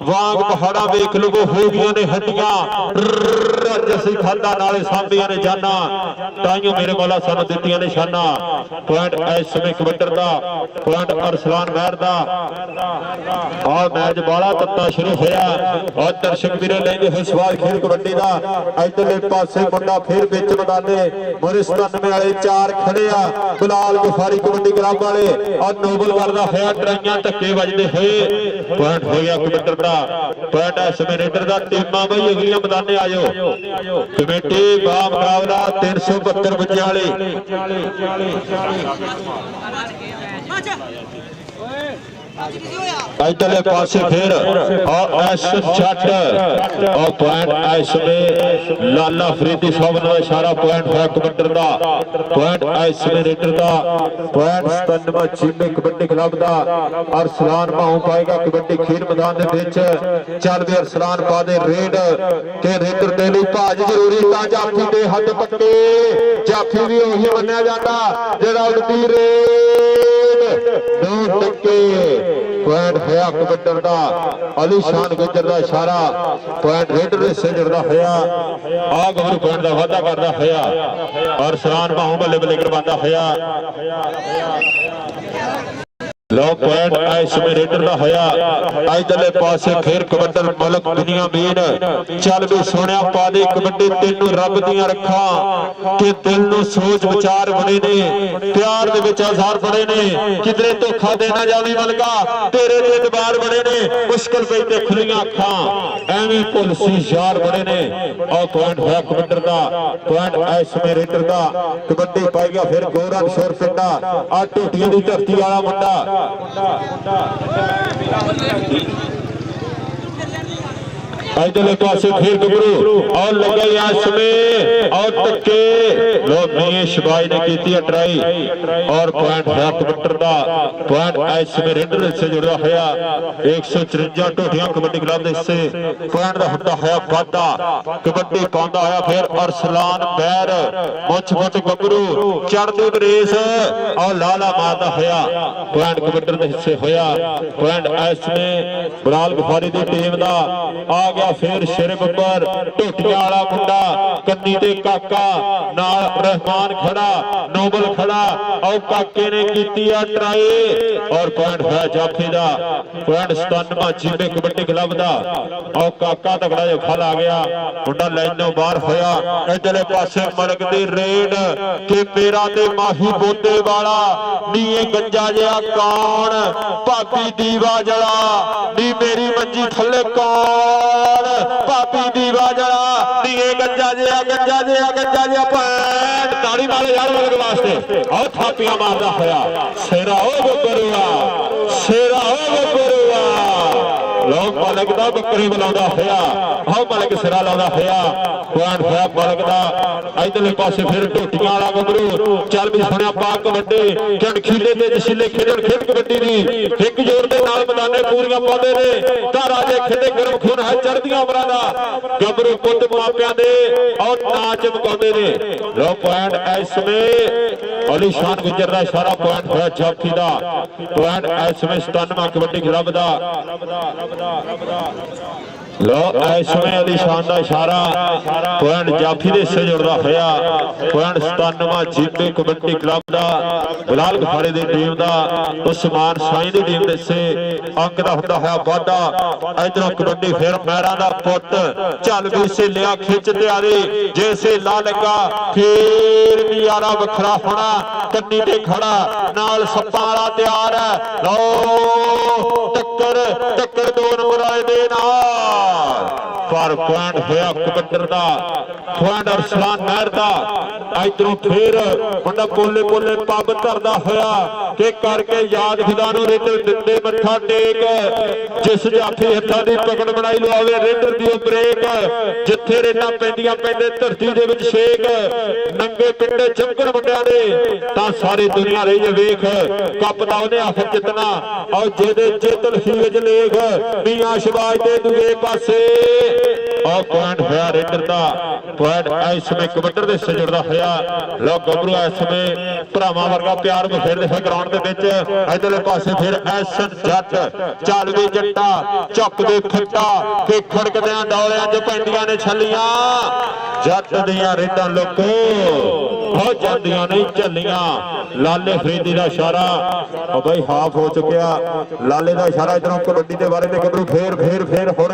ਵਾਂਗ ਪਹਾੜਾਂ ਵੇਖ ਲਵੋ ਹੋ ਗਈਆਂ ਨੇ ਹੱਡੀਆਂ ਰੱਜ ਅਸੀਂ ਖਾਦਾ ਨਾਲੇ ਸਾਂਭੀਆਂ ਨੇ ਜਾਨਾਂ ਤਾਈਓ ਮੇਰੇ ਮੌਲਾ ਸਾਨੂੰ ਦਿੱਤੀਆਂ ਨੇ ਸ਼ਾਨਾਂ ਪੁਆਇੰਟ ਇਸ ਸਮੇਂ ਕਬੱਤਰ ਦਾ ਪੁਆਇੰਟ ਅਰਸਲਾਨ ਮਹਿਰ ਦਾ ਆ ਮੈਚ ਬਾਲਾ ਤੱਤਾ ਸ਼ੁਰੂ ਹੋਇਆ ਔਰ ਦਰਸ਼ਕ ਵੀਰੇ ਲੈਂਦੇ ਹੋਏ ਸਵਾਲ ਖੇਡ ਕਬੱਡੀ ਦਾ ਇਧਰਲੇ ਪਾਸੇ ਮੁੰਡਾ ਫਿਰ ਵਿੱਚ ਮੈਦਾਨੇ ਮੋਰੇ 97 ਵਾਲੇ 4 ਖੜੇ ਆ ਬਲਾਲ ਗਫਾਰੀ ਕਬੱਡੀ ਕਲੱਬ ਵਾਲੇ ਔਰ ਨੋਬਲ ਕਰਦਾ ਹੋਇਆ ਟਰਾਈਆਂ ਧੱਕੇ ਵੱਜਦੇ ਹੋਏ ਪੁਆਇੰਟ ਹੋ ਗਿਆ ਕਬੱਤਰ ਦਾ ਪੁਆਇੰਟ ਇਸ ਸਮੇਂ ਰੇਡਰ ਦਾ ਟੀਮਾਂ ਬਈ ਅਗਲੀਆਂ ਮੈਦਾਨੇ ਆ ਜਾਓ ਕਮੇਟੀ ਬਾ ਮੁਕਾਬਲਾ 372 ਬੱਚਿਆਂ ਵਾਲੀ ਇਧਰਲੇ ਪਾਸੇ ਫਿਰ ਐਸ ਛੱਟ ਔਰ ਪੁਆਇੰਟ ਇਸ ਸਮੇਂ ਲਾਲਾ ਫਰੀਦੀ ਸਾਹਿਬ ਦਾ ਇਸ਼ਾਰਾ ਪੁਆਇੰਟ ਹੋਇਆ ਕਬੱਤਰ ਦਾ ਪੁਆਇੰਟ ਇਸ ਸਮੇਂ ਰੇਡਰ ਦਾ ਪੁਆਇੰਟ 97 ਚੀਮੇ ਕਬੱਡੀ ਕਲੱਬ ਦਾ ਅਰਸਲਾਨ ਭਾਉ ਪਾਏਗਾ ਕਬੱਡੀ ਖੇਡ ਮੈਦਾਨ ਦੇ ਵਿੱਚ ਚੱਲ ਵੀ ਅਰਸਲਾਨ ਪਾ ਦੇ ਰੇਡ ਕਿ ਰੇਡਰ ਦੇ ਲਈ ਭਾਜ ਜ਼ਰੂਰੀ ਤਾਂ ਜਾਫੀ ਦੇ ਹੱਥ ਪੱਕੇ ਜਾਫੀ ਵੀ ਉਹੀ ਮੰਨਿਆ ਜਾਂਦਾ ਜਿਹੜਾ ਉਲਟੀ ਰੇਡ 2 ਟੱਕੇ ਪੁਆਇੰਟ ਹੋਇਆ ਕਬੱਤਰ ਦਾ ਅਲੀਸ਼ਾਨ ਗੁੱਜਰ ਦਾ ਇਸ਼ਾਰਾ ਪੁਆਇੰਟ ਰੇਡਰ ਦੇ ਸੇਜਰ ਦਾ ਹੋਇਆ ਆ ਗਵਰ ਪੁਆਇੰਟ ਦਾ ਵਾਧਾ ਕਰਦਾ ਹੋਇਆ ਔਰ ਸਲਾਨ ਬਾਹੂ ਬੱਲੇ ਬੱਲੇ ਕਰਵਾਉਂਦਾ ਹੋਇਆ ਲੋ ਪੁਆਇੰਟ ਇਸ ਸਮੇਂ ਰੇਡਰ ਦਾ ਹੋਇਆ ਇਧਰਲੇ ਪਾਸੇ ਫਿਰ ਕਬੱਤਰ ਮਲਕ ਦੁਨੀਆ ਮੀਨ ਚੱਲ ਵੀ ਸੋਹਣਿਆ ਪਾ ਦੇ ਕਬੱਡੀ ਤੈਨੂੰ ਰੱਬ ਦੀਆਂ ਰੱਖਾਂ ਕਿ ਦਿਲ ਨੂੰ ਸੋਚ ਵਿਚਾਰ ਬਣੇ ਨੇ ਪਿਆਰ ਦੇ ਵਿੱਚ ਆਜ਼ਾਰ ਬਣੇ ਨੇ ਕਿਧਰੇ ਧੋਖਾ ਦੇ ਨਾ ਜਾਵੀਂ ਮਲਕਾ ਤੇਰੇ ਦੇ ਦਬਾਰ ਬਣੇ ਨੇ ਮੁਸ਼ਕਲ ਪਈ ਤੇ ਖੁੱਲੀਆਂ ਅੱਖਾਂ ਐਵੇਂ ਪੁਲਸੀ ਯਾਰ ਬਣੇ ਨੇ ਆ ਪੁਆਇੰਟ ਹੋਇਆ ਕਬੱਤਰ ਦਾ ਪੁਆਇੰਟ ਇਸ ਸਮੇਂ ਰੇਡਰ ਦਾ ਕਬੱਡੀ ਪਾਈ ਗਿਆ ਫਿਰ ਗੋਰਾ ਸ਼ੋਰ ਪਿੰਡਾ ਆ ਢੋਟੀਆਂ ਦੀ ਧਰਤੀ ਵਾਲਾ ਮੁੰਡਾ इधरले पासे फिर गबरू और लगा यहाँ समय और टक्के लोग नहीं शबाई ने की थी ट्राई और पॉइंट है कबड्डी दा पॉइंट ऐसे में रेडर से जुड़ा है 154 टोटियां कबड्डी क्लब से पॉइंट दा हुंदा है वादा कबड्डी पाਉਂਦਾ है फिर अरसलान बैर मुछ मुछ गबरू चढ़दी रेस और लाला मारदा होया पॉइंट कबड्डी दे हिस्से होया पॉइंट ऐसे में बलाल गफारी दी टीम दा आ गया फिर शेर बब्बर ढोटियां वाला मुंडा कन्नी ते काका नाल रहमान खड़ा नोबल खड़ा और काके ने कीती आ ट्राई और पॉइंट है जाफी दा पॉइंट 97 चीमे कबड्डी क्लब दा और काका तगड़ा जो फल आ गया मुंडा लाइनों बाहर होया इधरले पासे मलक दी रेड के मेरा ते माही बोते वाला नीए गंजा जिहा कौन भाभी दीवा जला नी मेरी मंजी थल्ले कौन भाभी दीवा जला नीए गंजा जिहा पैंट ताड़ी मारे यार मलक वास्ते और थापियां मारदा होया शेरा ओ बकरुआ शेरा ओ बकरुआ लोग मलक दा बकरी बुलाਉਂਦਾ होया हो मलक सिरा लाਉਂਦਾ होया पॉइंट होया मलक दा इधरले पासे फिर ढोटियां वाला गबरू चल भी सुनिया पा कबड्डी जन खीले ते जशीले खेडण खेड कबड्डी दी एक जोर दे नाल मैदाने पूरीਆਂ ਪਾਉਂਦੇ ਨੇ ਤਾਂ ਰਾਜੇ ਖੇਡੇ ਗਰਮ ਖੂਨ ਹੈ ਚੜ੍ਹਦੀਆਂ ਉਮਰਾਂ ਦਾ ਗਬਰੂ ਪੁੱਤ ਮਾਪਿਆਂ ਦੇ ਔਰ ਨਾਚ ਮਕਾਉਂਦੇ ਨੇ ਲੋ ਪੁਆਇੰਟ ਇਸ ਸਮੇਂ ਅਲੀਸ਼ਾਨ ਗੁੱਜਰ ਦਾ ਇਸ਼ਾਰਾ ਪੁਆਇੰਟ ਹੋਇਆ ਜਾਫੀ ਦਾ ਪੁਆਇੰਟ ਇਸ ਸਮੇਂ 97 ਕਬੱਡੀ ਕਲੱਬ ਦਾ ਲੋ ਇਸ ਸਮੇਂ ਅਲੀਸ਼ਾਨ ਦਾ ਇਸ਼ਾਰਾ ਪੁਆਇੰਟ ਜਾਫੀ ਦੇ ਹਿੱਸੇ ਜੁੜਦਾ ਹੋਇਆ ਪੁਆਇੰਟ 97 ਜੀਪੇ ਕਬੱਡੀ ਕਲੱਬ ਦਾ ਬਲਾਲ ਗਫਾੜੇ ਦੀ ਟੀਮ ਦਾ ਉਸਮਾਨ ਸਾਈਂ ਦੀ ਟੀਮ ਦੇ ਹਿੱਸੇ ਅੰਕ ਦਾ ਹੁੰਦਾ ਹੋਇਆ ਵਾਧਾ। ਇਧਰੋਂ ਕਬੱਡੀ ਫਿਰ ਪੈਰਾਂ ਦਾ ਪੁੱਤ ਚੱਲ ਵੀ ਸੇਲਿਆ ਖਿੱਚ ਤੇ ਆ ਰਹੀ ਜੇ ਸੇਲਾ ਲੱਗਾ ਫੇਰ ਨਜ਼ਾਰਾ ਵੱਖਰਾ ਹੋਣਾ ਕੰਨੀ ਤੇ ਖੜਾ ਨਾਲ ਸੱਪਾਂ ਵਾਲਾ ਤਿਆਰ ਹੈ। ਲੋ ਟੱਕਰ 2 ਨੰਬਰ ਵਾਲੇ ਦੇ ਨਾਲ ਪਰ ਪੁਆਇੰਟ ਹੋਇਆ ਕਬੱਡਰ ਦਾ ਪੁਆਇੰਟ ਅਰਸਲਾਨ ਮਹਿਰ ਦਾ। ਇਧਰੋਂ ਫੇਰ ਮੁੰਡਾ ਪੋਲੇ ਪੱਬ ਧਰਦਾ ਹੋਇਆ ਕਿ ਕਰਕੇ ਯਾਦ ਖੁਦਾ ਨੂੰ ਰੇਡਰ ਦਿੰਦੇ ਮੱਥਾ ਟੇਕ ਜਿਸ ਜਾਫੀ ਹੱਥਾਂ ਦੀ ਪਕੜ ਬਣਾਈ ਲਵਾਵੇ ਰੇਡਰ ਦੀ ਬ੍ਰੇਕ ਜਿੱਥੇ ਰੇਡਾਂ ਪੈਂਦੀਆਂ ਪੈਂਦੇ ਧਰਤੀ ਦੇ ਵਿੱਚ ਛੇਕ ਨੰਗੇ ਪਿੰਡੇ ਚੰਗਰ ਮੁੰਡਿਆਂ ਦੇ ਤਾਂ ਸਾਰੀ ਦੁਨੀਆ ਰਹੀ ਜੇ ਵੇਖ ਕੱਪ ਦਾ ਉਹਨੇ ਆਖਰ ਜਿੱਤਣਾ ਔਰ ਜਿਹਦੇ ਚੇਤਨ ਸੀ ਵਿੱਚ ਲੇਖ ਮੀਆਂ ਸ਼ਬਾਜ ਦੇ ਦੂਏ ਪਾਸੇ ਔਰ ਪੁਆਇੰਟ ਹੋਇਆ ਰੇਡਰ ਦਾ ਪੁਆਇੰਟ ਇਸ ਸਮੇਂ ਕਬੱਡਰ ਦੇ ਹਿੱਸੇ ਜੁੜਦਾ ਹੋਇਆ। ਲੋ ਗੱਭਰੂ ਇਸ ਸਮੇਂ ਭਰਾਵਾਂ ਵਰਗਾ ਪਿਆਰ ਬਖੇਰਦੇ ਹੋਏ ਗਰਾਊਂਡ ਦੇ ਵਿੱਚ ਇਧਰਲੇ ਪਾਸੇ ਫਿਰ ਐਸਨ ਜੱਟ ਚੱਲ ਵੀ ਜੱਟਾ ਚੱਕ ਦੇ ਖੱਟਾ ਤੇ ਖੜਕਦਿਆਂ ਡੌਲਿਆਂ 'ਚ ਪੈਂਦੀਆਂ ਨੇ ਛੱਲੀਆਂ ਜੱਟ ਦੀਆਂ ਰੇਡਾਂ ਲੋਕੋ ਹੋ ਜਾਂਦੀਆਂ ਨਹੀਂ ਝੱਲੀਆਂ। ਲਾਲੇ ਫਰੀਦੀ ਦਾ ਇਸ਼ਾਰਾ ਉਹ ਬਈ ਹਾਫ ਹੋ ਚੁੱਕਿਆ ਲਾਲੇ ਦਾ ਇਸ਼ਾਰਾ ਇਧਰੋਂ ਕਬੱਡੀ ਦੇ ਬਾਰੇ ਤੇ ਗੱਭਰੂ ਫੇਰ ਹੁਣ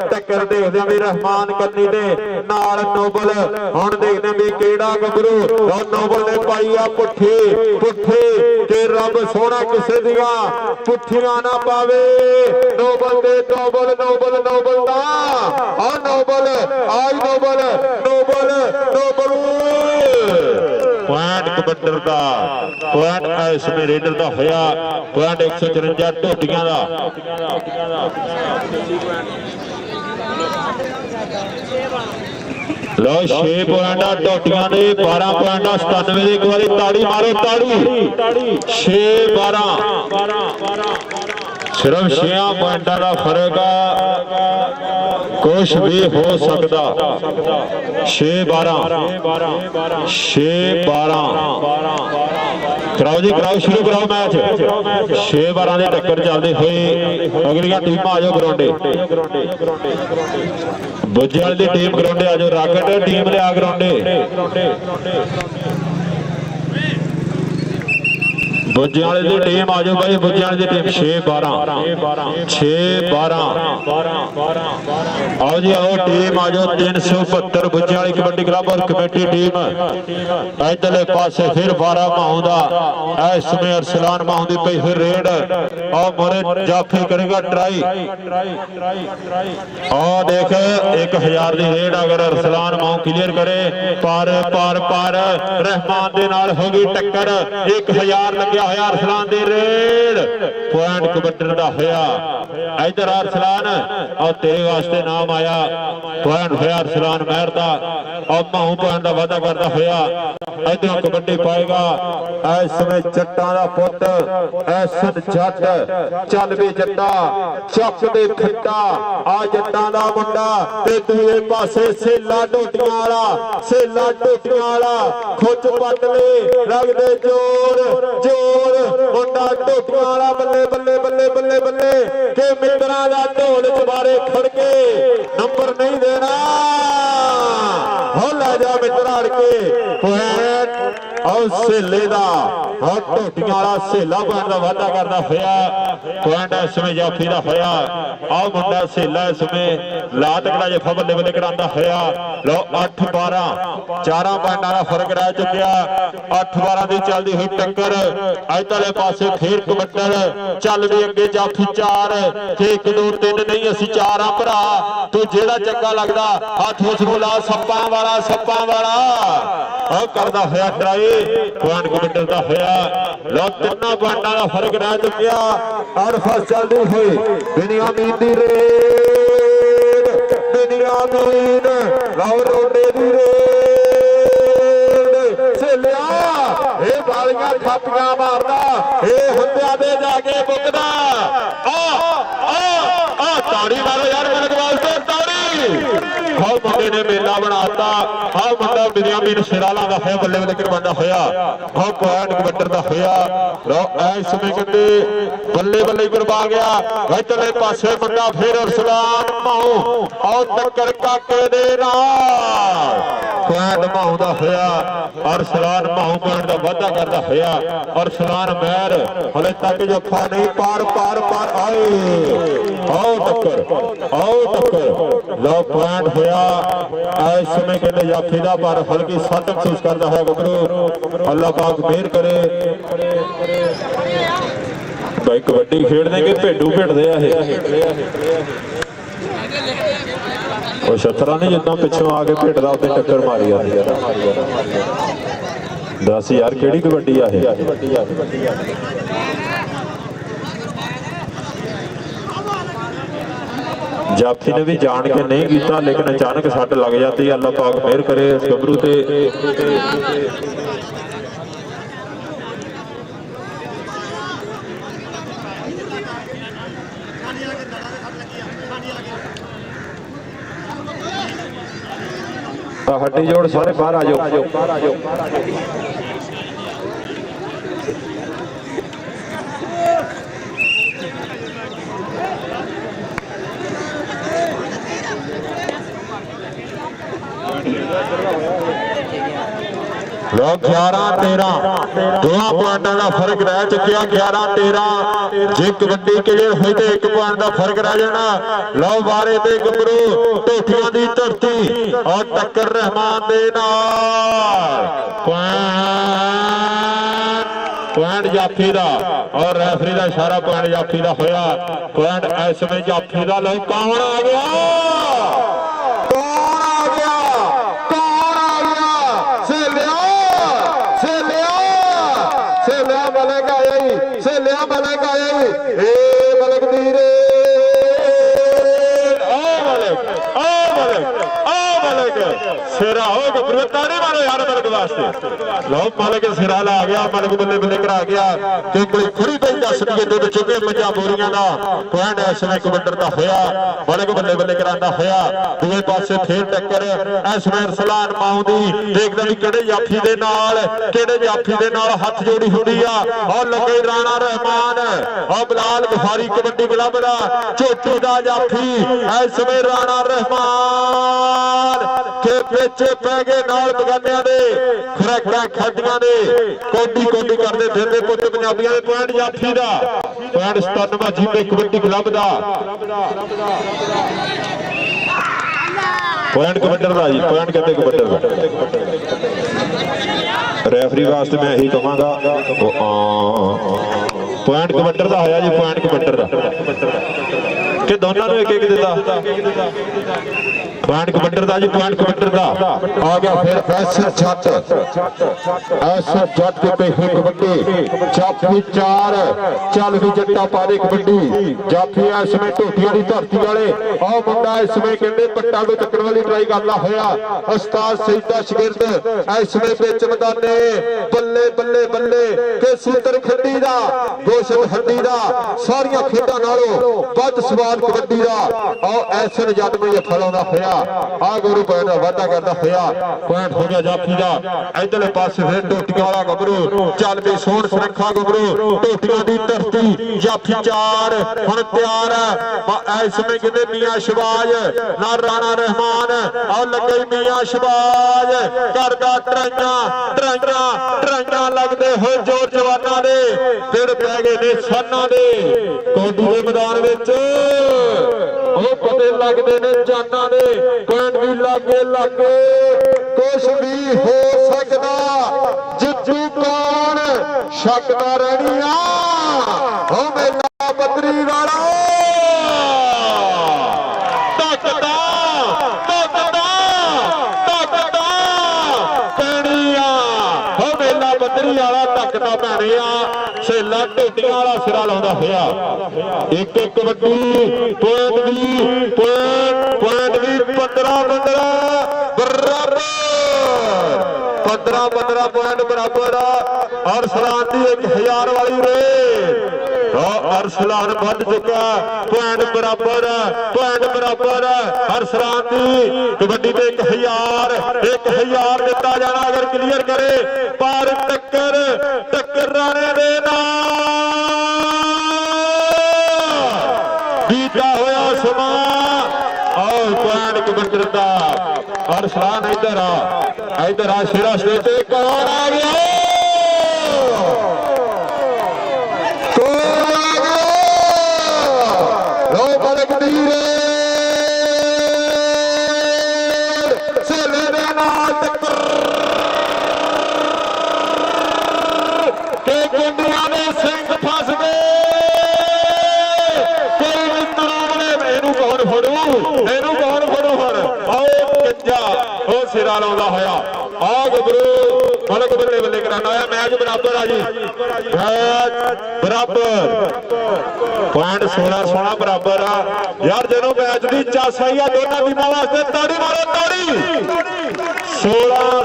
ਟੱਕਰ ਦੇਖਦੇ ਵੀ ਰਹਿਮਾਨ ਕੰਨੀ ਦੇ ਨਾਲ ਨੋਬਲ ਹੁਣ ਦੇਖਦੇ ਵੀ ਕਿਹੜਾ ਗੱਭਰੂ ਉਹ ਨੋਬਲ ਨੇ ਪਾਈ ਆ ਪੁੱਠੇ ਤੇ ਰੱਬ ਸੋਹਣਾ ਕਿਸੇ ਦੀਆਂ ਪੁੱਠੀਆਂ ਨਾ ਪਾਵੇ ਨੋਬਲ ਦੇ ਨੋਬਲ ਦਾ ਆ ਨੋਬਲ ਆਈ ਨੋਬਲ ਪੁਆਇੰਟ ਕਬੱਡਰ ਦਾ ਪੁਆਇੰਟ ਇਸ ਸਮੇਂ ਰੇਡਰ ਦਾ ਹੋਇਆ ਪੁਆਇੰਟ 154 ਢੋਡੀਆਂ ਦਾ। ਲੋ 6 ਪੁਆਇੰਟਾਂ ਢੋਡੀਆਂ ਦੇ 12 ਪੁਆਇੰਟਾਂ 97 ਦੇ ਇੱਕ ਵਾਰੀ ਤਾੜੀ ਮਾਰੋ ਤਾੜੀ 6-12 ਸਿਰਫ 6 ਪੁਆਇੰਟਾਂ ਦਾ ਫਰਕ ਆ ਕੁਛ ਵੀ ਹੋ ਸਕਦਾ 6-12 ਕਰਾਓ ਜੀ ਕਰਾਓ ਸ਼ੁਰੂ ਕਰਾਓ ਮੈਚ 6-12 ਦੇ ਟੱਕਰ ਚੱਲਦੇ ਹੋਏ ਅਗਲੀਆਂ ਟੀਮਾਂ ਆ ਜਾਓ ਗਰਾਉਂਡੇ ਬੁੱਝੇ ਵਾਲੀ ਦੀ ਟੀਮ ਗਰਾਉਂਡੇ ਆ ਜਾਓ ਰਾਕਟ ਟੀਮ ਲਿਆ ਗਰਾਉਂਡੇ ਬੁੱਝੇ ਵਾਲੇ ਦੀ ਟੀਮ ਆ ਜਾਓ ਬਾਈ ਬੁੱਝੇ ਵਾਲੀ ਦੀ ਟੀਮ 6-12 ਆਓ ਜੀ ਆਓ ਟੀਮ ਆ ਜਾਓ 372 ਬੁੱਝੇ ਵਾਲੀ ਕਬੱਡੀ ਕਲੱਬ ਔਰ ਕਮੇਟੀ ਟੀਮ ਇਧਰਲੇ ਪਾਸੇ ਫਿਰ 12 ਮਾਹੂ ਦਾ ਇਸ ਸਮੇਂ ਅਰਸਲਾਨ ਮਾਹੂ ਦੀ ਪਈ ਫਿਰ ਰੇਡ ਆਓ ਮੋਰੇ ਜਾਫੀ ਕਰੇਗਾ ਟਰਾਈ ਆਓ ਦੇਖ 1000 ਦੀ ਰੇਡ ਅਗਰ ਅਰਸਲਾਨ ਮਾਹੂ ਕਲੀਅਰ ਕਰੇ ਪਰ ਰਹਿਮਾਨ ਦੇ ਨਾਲ ਹੋ ਗਈ ਟੱਕਰ 1000 ਲੱਗਿਆ ਹੋਇਆ ਅਰਸਲਾਨ ਦੀ ਰੇਡ ਪੁਆਇੰਟ ਕਬੱਡਰ ਦਾ ਹੋਇਆ ਇਧਰ ਅਰਸਲਾਨ ਔਰ ਤੇਰੇ ਵਾਸਤੇ ਨਾਮ ਆਇਆ ਪੁਆਇੰਟ ਹੋਇਆ ਅਰਸਲਾਨ ਮਹਿਰ ਦਾ ਔਰ ਮਾਹੂ ਪੁਆਇੰਟ ਦਾ ਵਾਅਦਾ ਕਰਦਾ ਹੋਇਆ ਇਧਰੋਂ ਕਬੱਡੀ ਪਾਏਗਾ ਇਸ ਸਮੇਂ ਜੱਟਾਂ ਦਾ ਪੁੱਤ ਐਸਨ ਜੱਟ ਚੱਲ ਵੀ ਜੱਟਾ ਚੱਕ ਦੇ ਖੱਟਾ ਆ ਜੱਟਾਂ ਦਾ ਮੁੰਡਾ ਤੇ ਦੂਏ ਪਾਸੇ ਸੇਲਾ ਢੋਟੀਆਂ ਵਾਲਾ ਖੁੱਚ ਪੱਟ ਲੈ ਲੱਗਦੇ ਜੋਰ ਮੁੰਡਾ ਢੋਟੀਆਂ ਵਾਲਾ ਬੱਲੇ ਕਿ ਮਿੱਤਰਾਂ ਦਾ ਢੋਲ ਚਬਾਰੇ ਖੜ ਕੇ ਨੰਬਰ ਨਹੀਂ ਦੇਣਾ ਹੋ ਲੈ ਜਾ ਮਿੱਤਰਾ ਅੜ ਕੇ ਪੁਆਇੰਟ ਔਰ ਸੇਲੇ ਦਾ ਔਰ ਢੋਟੀਆਂ ਵਾਲਾ ਸੇਲਾ ਪੁਆਇੰਟ ਦਾ ਵਾਅਦਾ ਕਰਦਾ ਹੋਇਆ ਪੁਆਇੰਟ ਇਸ ਸਮੇਂ ਜਾਫੀ ਦਾ ਹੋਇਆ ਆਹ ਮੁੰਡਾ ਸੇਲਾ ਇਸ ਸਮੇਂ ਲਾ ਤਕੜਾ ਜੇ ਬੱਲੇ ਕਰਾਂਦਾ ਹੋਇਆ ਲੋ 8-12 4 ਪੁਆਇੰਟਾਂ ਦਾ ਫਰਕ ਰਹਿ ਚੁੱਕਿਆ 8-12 ਦੀ ਚੱਲਦੀ ਹੋਈ ਟੱਕਰ ਇਧਰਲੇ ਪਾਸੇ ਫੇਰ ਕਬੱਡਰ ਚੱਲ ਵੀ ਅੱਗੇ ਜਾਫੀ 4 ਤੇ 1 2 3 ਨਹੀਂ ਅਸੀਂ 4 ਆ ਭਰਾ ਤੂੰ ਜਿਹੜਾ ਚੰਗਾ ਲੱਗਦਾ ਹੱਥ ਉਸ ਬੁਲਾ ਸੱਪਾਂ ਵਾਲਾ ਉਹ ਕਰਦਾ ਹੋਇਆ ਟਰਾਈ ਪੁਆਇੰਟ ਕਬੱਡਰ ਦਾ ਹੋਇਆ ਲੋ 3 ਪੁਆਇੰਟਾਂ ਦਾ ਫਰਕ ਰਹਿ ਚੁੱਕਿਆ ਔਰ ਫਸ ਚੱਲਦੀ ਹੋਈ ਬਿਨਿਆਮੀਨ ਦੀ ਰੇਡ ਬਿਨਿਆਮੀਨ ਲਓ ਰੋਡੇ ਦੀ ਰੇਡ ਸੇਲਿਆ ਇਹ ਬਾਲੀਆਂ ਥਾਪੀਆਂ ਮਾਰਦਾ ਇਹ ਹੁੰਦਿਆਂ ਦੇ ਜਾ ਕੇ ਬੁੱਕਦਾ ਆ ਤਾੜੀ ਮਾਰੋ ਯਾਰ ਮੇਰੇ ਵਾਸਤੇ ਤਾੜੀ ਆਹ ਮੁੰਡੇ ਨੇ ਮੇਲਾ ਬਣਾਤਾ। ਆਹ ਮੁੰਡਾ ਬਿਨਿਆਮੀਨ ਸਿਰਾਲਾ ਦਾ ਹੈ, ਬੱਲੇ ਬੱਲੇ ਕਰਵਾਉਂਦਾ ਹੋਇਆ ਆਹ ਪੁਆਇੰਟ ਕਬੱਟਰ ਦਾ ਹੋਇਆ। ਲਓ ਇਸ ਸਮੇਂ ਕਹਿੰਦੇ ਬੱਲੇ ਬੱਲੇ ਕਰਵਾ ਗਿਆ। ਇਧਰਲੇ ਪਾਸੇ ਮੁੰਡਾ ਫਿਰ ਅਰਸਲਾਨ ਮਾਹੂ ਆਹ ਟੱਕਰ ਕਾਕੇ ਦੇ ਨਾਲ ਪੁਆਇੰਟ ਮਾਹੂ ਦਾ ਹੋਇਆ। ਅਰਸਲਾਨ ਮਾਹੂ ਪੁਆਇੰਟ ਦਾ ਵਾਧਾ ਕਰਦਾ ਹੋਇਆ। ਅਰਸਲਾਨ ਮਹਿਰ ਹਲੇ ਤੱਕ ਜੱਫਾ ਨਹੀਂ ਪਾਰ ਪਾਰ ਪਾਰ ਆਏ। ਆਓ ਟੱਕਰ ਲਓ ਪੁਆਇੰਟ ਹੋਇਆ। ਇਸ ਸਮੇਂ ਕਹਿੰਦੇ ਜਾਫੀ ਦਾ ਪਰ ਹਲਕੀ ਸੱਟ ਮਹਿਸੂਸ ਕਰਦਾ ਹੋਇਆ ਗੱਭਰੂ। ਅੱਲਾਹ ਪਾਕ ਮਿਹਰ ਕਰੇ। ਭਾਈ ਕਬੱਡੀ ਖੇਡਦੇ ਕਿ ਭੇਡੂ ਭੇਡਦੇ ਆ ਇਹ। ਉਹ ਛਤਰਾ ਨਹੀਂ ਜਿੱਦਾਂ ਪਿੱਛੋਂ ਆ ਕੇ ਭੇਡਦਾ ਉੱਤੇ ਟੱਕਰ ਮਾਰੀ ਆ। ਦੱਸ ਯਾਰ ਕਿਹੜੀ ਕਬੱਡੀ ਆ ਇਹ। ਜਾਫੀ ਨੇ ਵੀ ਜਾਣ ਕੇ ਨਹੀਂ ਕੀਤਾ ਲੇਕਿਨ ਅਚਾਨਕ ਸੱਟ ਲੱਗ ਜਾਂਦੀ। ਅੱਲਾਹ ਪਾਕ ਮਿਹਰ ਕਰੇ ਇਸ ਗੱਭਰੂ ਤੇ। ਹੱਡੀ ਜੋੜ ਸਾਰੇ ਬਾਹਰ ਆ ਜਾਓ। ਲੋ 11-13 ਦੋਹਾਂ ਪੁਆਇੰਟਾਂ ਦਾ ਫਰਕ ਰਹਿ ਚੁੱਕਿਆ। 11-13 ਜੇ ਕਬੱਡੀ ਕਲੀਅਰ ਹੋਈ ਤੇ 1 ਪੁਆਇੰਟ ਦਾ ਫਰਕ ਰਹਿ ਜਾਣਾ। ਲਓ ਬਾਰੇ ਤੇ ਗੱਭਰੂ ਢੋਠੀਆਂ ਦੀ ਧਰਤੀ ਔਰ ਟੱਕਰ ਰਹਿਮਾਨ ਦੇ ਨਾਲ ਪੁਆਇੰਟ ਜਾਫੀ ਦਾ ਔਰ ਰੈਫਰੀ ਦਾ ਇਸ਼ਾਰਾ ਪੁਆਇੰਟ ਜਾਫੀ ਦਾ ਹੋਇਆ। ਪੁਆਇੰਟ ਇਸ ਸਮੇਂ ਜਾਫੀ ਦਾ। ਲਓ ਕੌਣ ਆ ਗਿਆ ਸਿਰਾ ਹੋ ਗੱਭਰੂ ਤਾੜੀ ਮਾਰੋ ਯਾਰ ਮਲਕ ਵਾਸਤੇ। ਲਓ ਮਲਕ ਸਿਰਾ ਲਾ ਗਿਆ। ਮਲਕ ਬੱਲੇ ਬੱਲੇ ਕਰਾ ਗਿਆ ਕਿ ਕੋਈ ਖੁਰੀ ਪਈ ਦੱਸ ਦੀ ਦੇ ਵਿੱਚ ਕਿ ਪੰਜਾਂ ਬੋਰੀਆਂ ਦਾ ਪੁਆਇੰਟ ਇਸ ਵੇਲੇ ਕਬੱਡਰ ਦਾ ਹੋਇਆ। ਮਲਕ ਬੱਲੇ ਬੱਲੇ ਕਰਾਂਦਾ ਹੋਇਆ। ਦੂਏ ਪਾਸੇ ਫੇਰ ਟੱਕਰ ਇਸ ਵੇਲੇ ਅਰਸਲਾਨ ਮਾਹੂ ਦੀ। ਦੇਖਦਾ ਵੀ ਕਿਹੜੇ ਜਾਫੀ ਦੇ ਨਾਲ ਹੱਥ ਜੋੜੀ ਹੁੰਦੀ ਆ। ਔਰ ਲੱਗੇ ਰਾਣਾ ਰਹਿਮਾਨ ਔਰ ਬਲਾਲ ਗਫਾਰੀ ਕਬੱਡੀ ਕਲੱਬ ਦਾ ਚੋਟੀ ਦਾ ਜਾਫੀ ਇਸ ਵੇਲੇ ਰਾਣਾ ਰਹਿਮਾਨ ਕੇ ਪਿੱਛੇ ਪੈ ਗਏ ਨਾਲ ਬਗਾਨਿਆਂ ਦੇ ਖੁਰਾਕਾਂ ਖਾਦੀਆਂ ਦੇ ਕੋਡੀ ਕਰਦੇ ਫਿਰਦੇ ਪੁੱਤ ਪੰਜਾਬੀਆਂ ਦੇ। ਪੁਆਇੰਟ ਜਾਫੀ ਦਾ ਪੁਆਇੰਟ 97 ਜੀਤੇ ਕਬੱਡੀ ਕਲੱਬ ਦਾ ਪੁਆਇੰਟ ਕਬੱਡਰ ਦਾ ਜੀ। ਪੁਆਇੰਟ ਕਹਿੰਦੇ ਕਬੱਡਰ ਦਾ। ਰੈਫਰੀ ਵਾਸਤੇ ਮੈਂ ਇਹੀ ਕਹਾਂਗਾ ਪੁਆਇੰਟ ਕਬੱਡਰ ਦਾ ਹੋਇਆ ਜੀ। ਪੁਆਇੰਟ ਕਬੱਡਰ ਦਾ ਕਿ ਦੋਨਾਂ ਨੂੰ ਇੱਕ ਇੱਕ ਦਿੱਤਾ। ਪੁਆਇੰਟ ਕਬੱਡਰ ਦਾ ਜੀ। ਪੁਆਇੰਟ ਕਬੱਡਰ ਦਾ ਆ ਗਿਆ। ਫਿਰ ਐਸ ਜੱਟ ਦੇ ਪਹਿਲੇ ਕਬੱਡੀ ਜਾਫੀ 4 ਚੱਲ ਵੀ ਜੱਟਾ ਪਾ ਦੇ ਕਬੱਡੀ। ਜਾਫੀ ਇਸ ਸਮੇਂ ਢੋਟੀਆਂ ਦੀ ਧਰਤੀ ਵਾਲੇ ਆਹ ਮੁੰਡਾ ਇਸ ਸਮੇਂ ਕਹਿੰਦੇ ਪੱਟਾ ਨੂੰ ਚੱਕਣ ਵਾਲੀ ਟਰਾਈ ਕਰਦਾ ਹੋਇਆ। ਉਸਤਾਦ ਸਈਦ ਦਾ ਸ਼ਾਗਿਰਦ ਇਸ ਸਮੇਂ ਵਿੱਚ ਮੈਦਾਨੇ ਬੱਲੇ ਬੱਲੇ ਬੱਲੇ ਕਿ ਸੂਤਰ ਖੱਡੀ ਦਾ ਗੋਸ਼ਤ ਹੱਡੀ ਦਾ ਸਾਰੀਆਂ ਖੇਡਾਂ ਨਾਲੋਂ ਵੱਧ ਸਵਾਦ ਕਬੱਡੀ ਦਾ ਆਹ ਐਸਨ ਜੱਟ ਨੂੰ ਜੱਫਾ ਲਾਉਂਦਾ ਹੋਇਆ। ਆ ਗੁਰੂ ਪੁਆਇੰਟ ਦਾ ਵਾਧਾ ਕਰਦਾ ਹੋਇਆ। ਪੁਆਇੰਟ ਹੋ ਗਿਆ ਜਾਫੀ ਦਾ। ਇਧਰਲੇ ਪਾਸੇ ਫਿਰ ਢੋਟੀਆਂ ਵਾਲਾ ਗੱਭਰੂ ਚੱਲ ਵੀ ਸੋਹਣ ਸੁਰੱਖਾ ਗੱਭਰੂ ਢੋਟੀਆਂ ਦੀ ਧਰਤੀ ਜਾਫੀ 4 ਹੁਣ ਤਿਆਰ ਹੈ। ਇਸ ਸਮੇਂ ਕਹਿੰਦੇ ਮੀਆਂ ਸ਼ਬਾਜ ਨਾਲ ਰਾਣਾ ਰਹਿਮਾਨ ਆਹ ਲੱਗੇ ਮੀਆਂ ਸ਼ਬਾਜ ਕਰਦਾ ਟਰਾਈਆਂ ਲੱਗਦੇ ਹੋਏ ਜੋਰ ਜਵਾਨਾਂ ਦੇ ਫਿਰ ਪੈ ਗਏ ਨੇ ਸਾਨਾਂ ਦੇ ਕੋਡੀ ਦੇ ਮੈਦਾਨ ਵਿੱਚ। ਉਹ ਪਤੇ ਲੱਗਦੇ ਨੇ ਜਾਨਾਂ ਦੇ ਪੁਆਇੰਟ ਵੀ ਲਾਗੇ ਕੁਛ ਵੀ ਹੋ ਸਕਦਾ। ਜਿੱਜੂ ਕੌਣ ਸ਼ੱਕਦਾ ਰਹਿਣੀ ਆ ਉਹ ਮੇਲਾ ਬੱਦਰੀ ਵਾਲਾ ਟੱਕਦਾ ਪੈਣੀ ਆ। ਉਹ ਮੇਲਾ ਬੱਦਰੀ ਵਾਲਾ ਟੱਕਦਾ ਪੈਣੀ ਆ। ਸੇਲਾ ਢੋਟੀਆਂ ਵਾਲਾ ਸਿਰਾ ਲਾਉਂਦਾ ਹੋਇਆ। ਇੱਕ ਕਬੱਡੀ ਪੁਆਇੰਟ ਵੀ 15 ਪੁਆਇੰਟ ਬਰਾਬਰ ਔਰ ਸਲਾਨ ਦੀ 1000 ਵਾਲੀ ਰੇ। ਅਰਸਲਾਨ ਵੱਧ ਚੁੱਕਾ ਪੁਆਇੰਟ ਬਰਾਬਰ ਅਰਸਲਾਨ ਦੀ ਕਬੱਡੀ ਤੇ 1000 ਦਿੱਤਾ ਜਾਣਾ ਅਗਰ ਕਲੀਅਰ ਕਰੇ ਪਰ ਟੱਕਰ ਰਾਣੇ ਦੇ ਨਾਲ ਬੀਤਾ ਹੋਇਆ ਸਮਾਂ ਆਓ ਪੁਆਇੰਟ ਕਬੱਡੀ ਦਾ ਅਰਸਲਾਨ ਇੱਧਰ ਆ ਸ਼ੇਰਾ ਸਟੇਜ ਤੇ ਕੌਣ ਆ ਗਿਆ ਸਿਰਾ ਲਾਉਂਦਾ ਹੋਇਆ ਆ ਗੱਭਰੂ ਮਲਕ ਬੱਲੇ ਬੱਲੇ ਕਰਾਉਂਦਾ ਹੋਇਆ ਮੈਚ ਬਰਾਬਰ ਆ ਜੀ ਬਰਾਬਰ ਪੁਆਇੰਟ 16 ਬਰਾਬਰ ਆ ਯਾਰ ਜਦੋਂ ਮੈਚ ਦੀ ਚਾਸ ਆਈ ਆ ਦੋਨਾਂ ਟੀਮਾਂ ਵਾਸਤੇ ਤਾੜੀ ਮਾਰੋ ਤਾੜੀ 16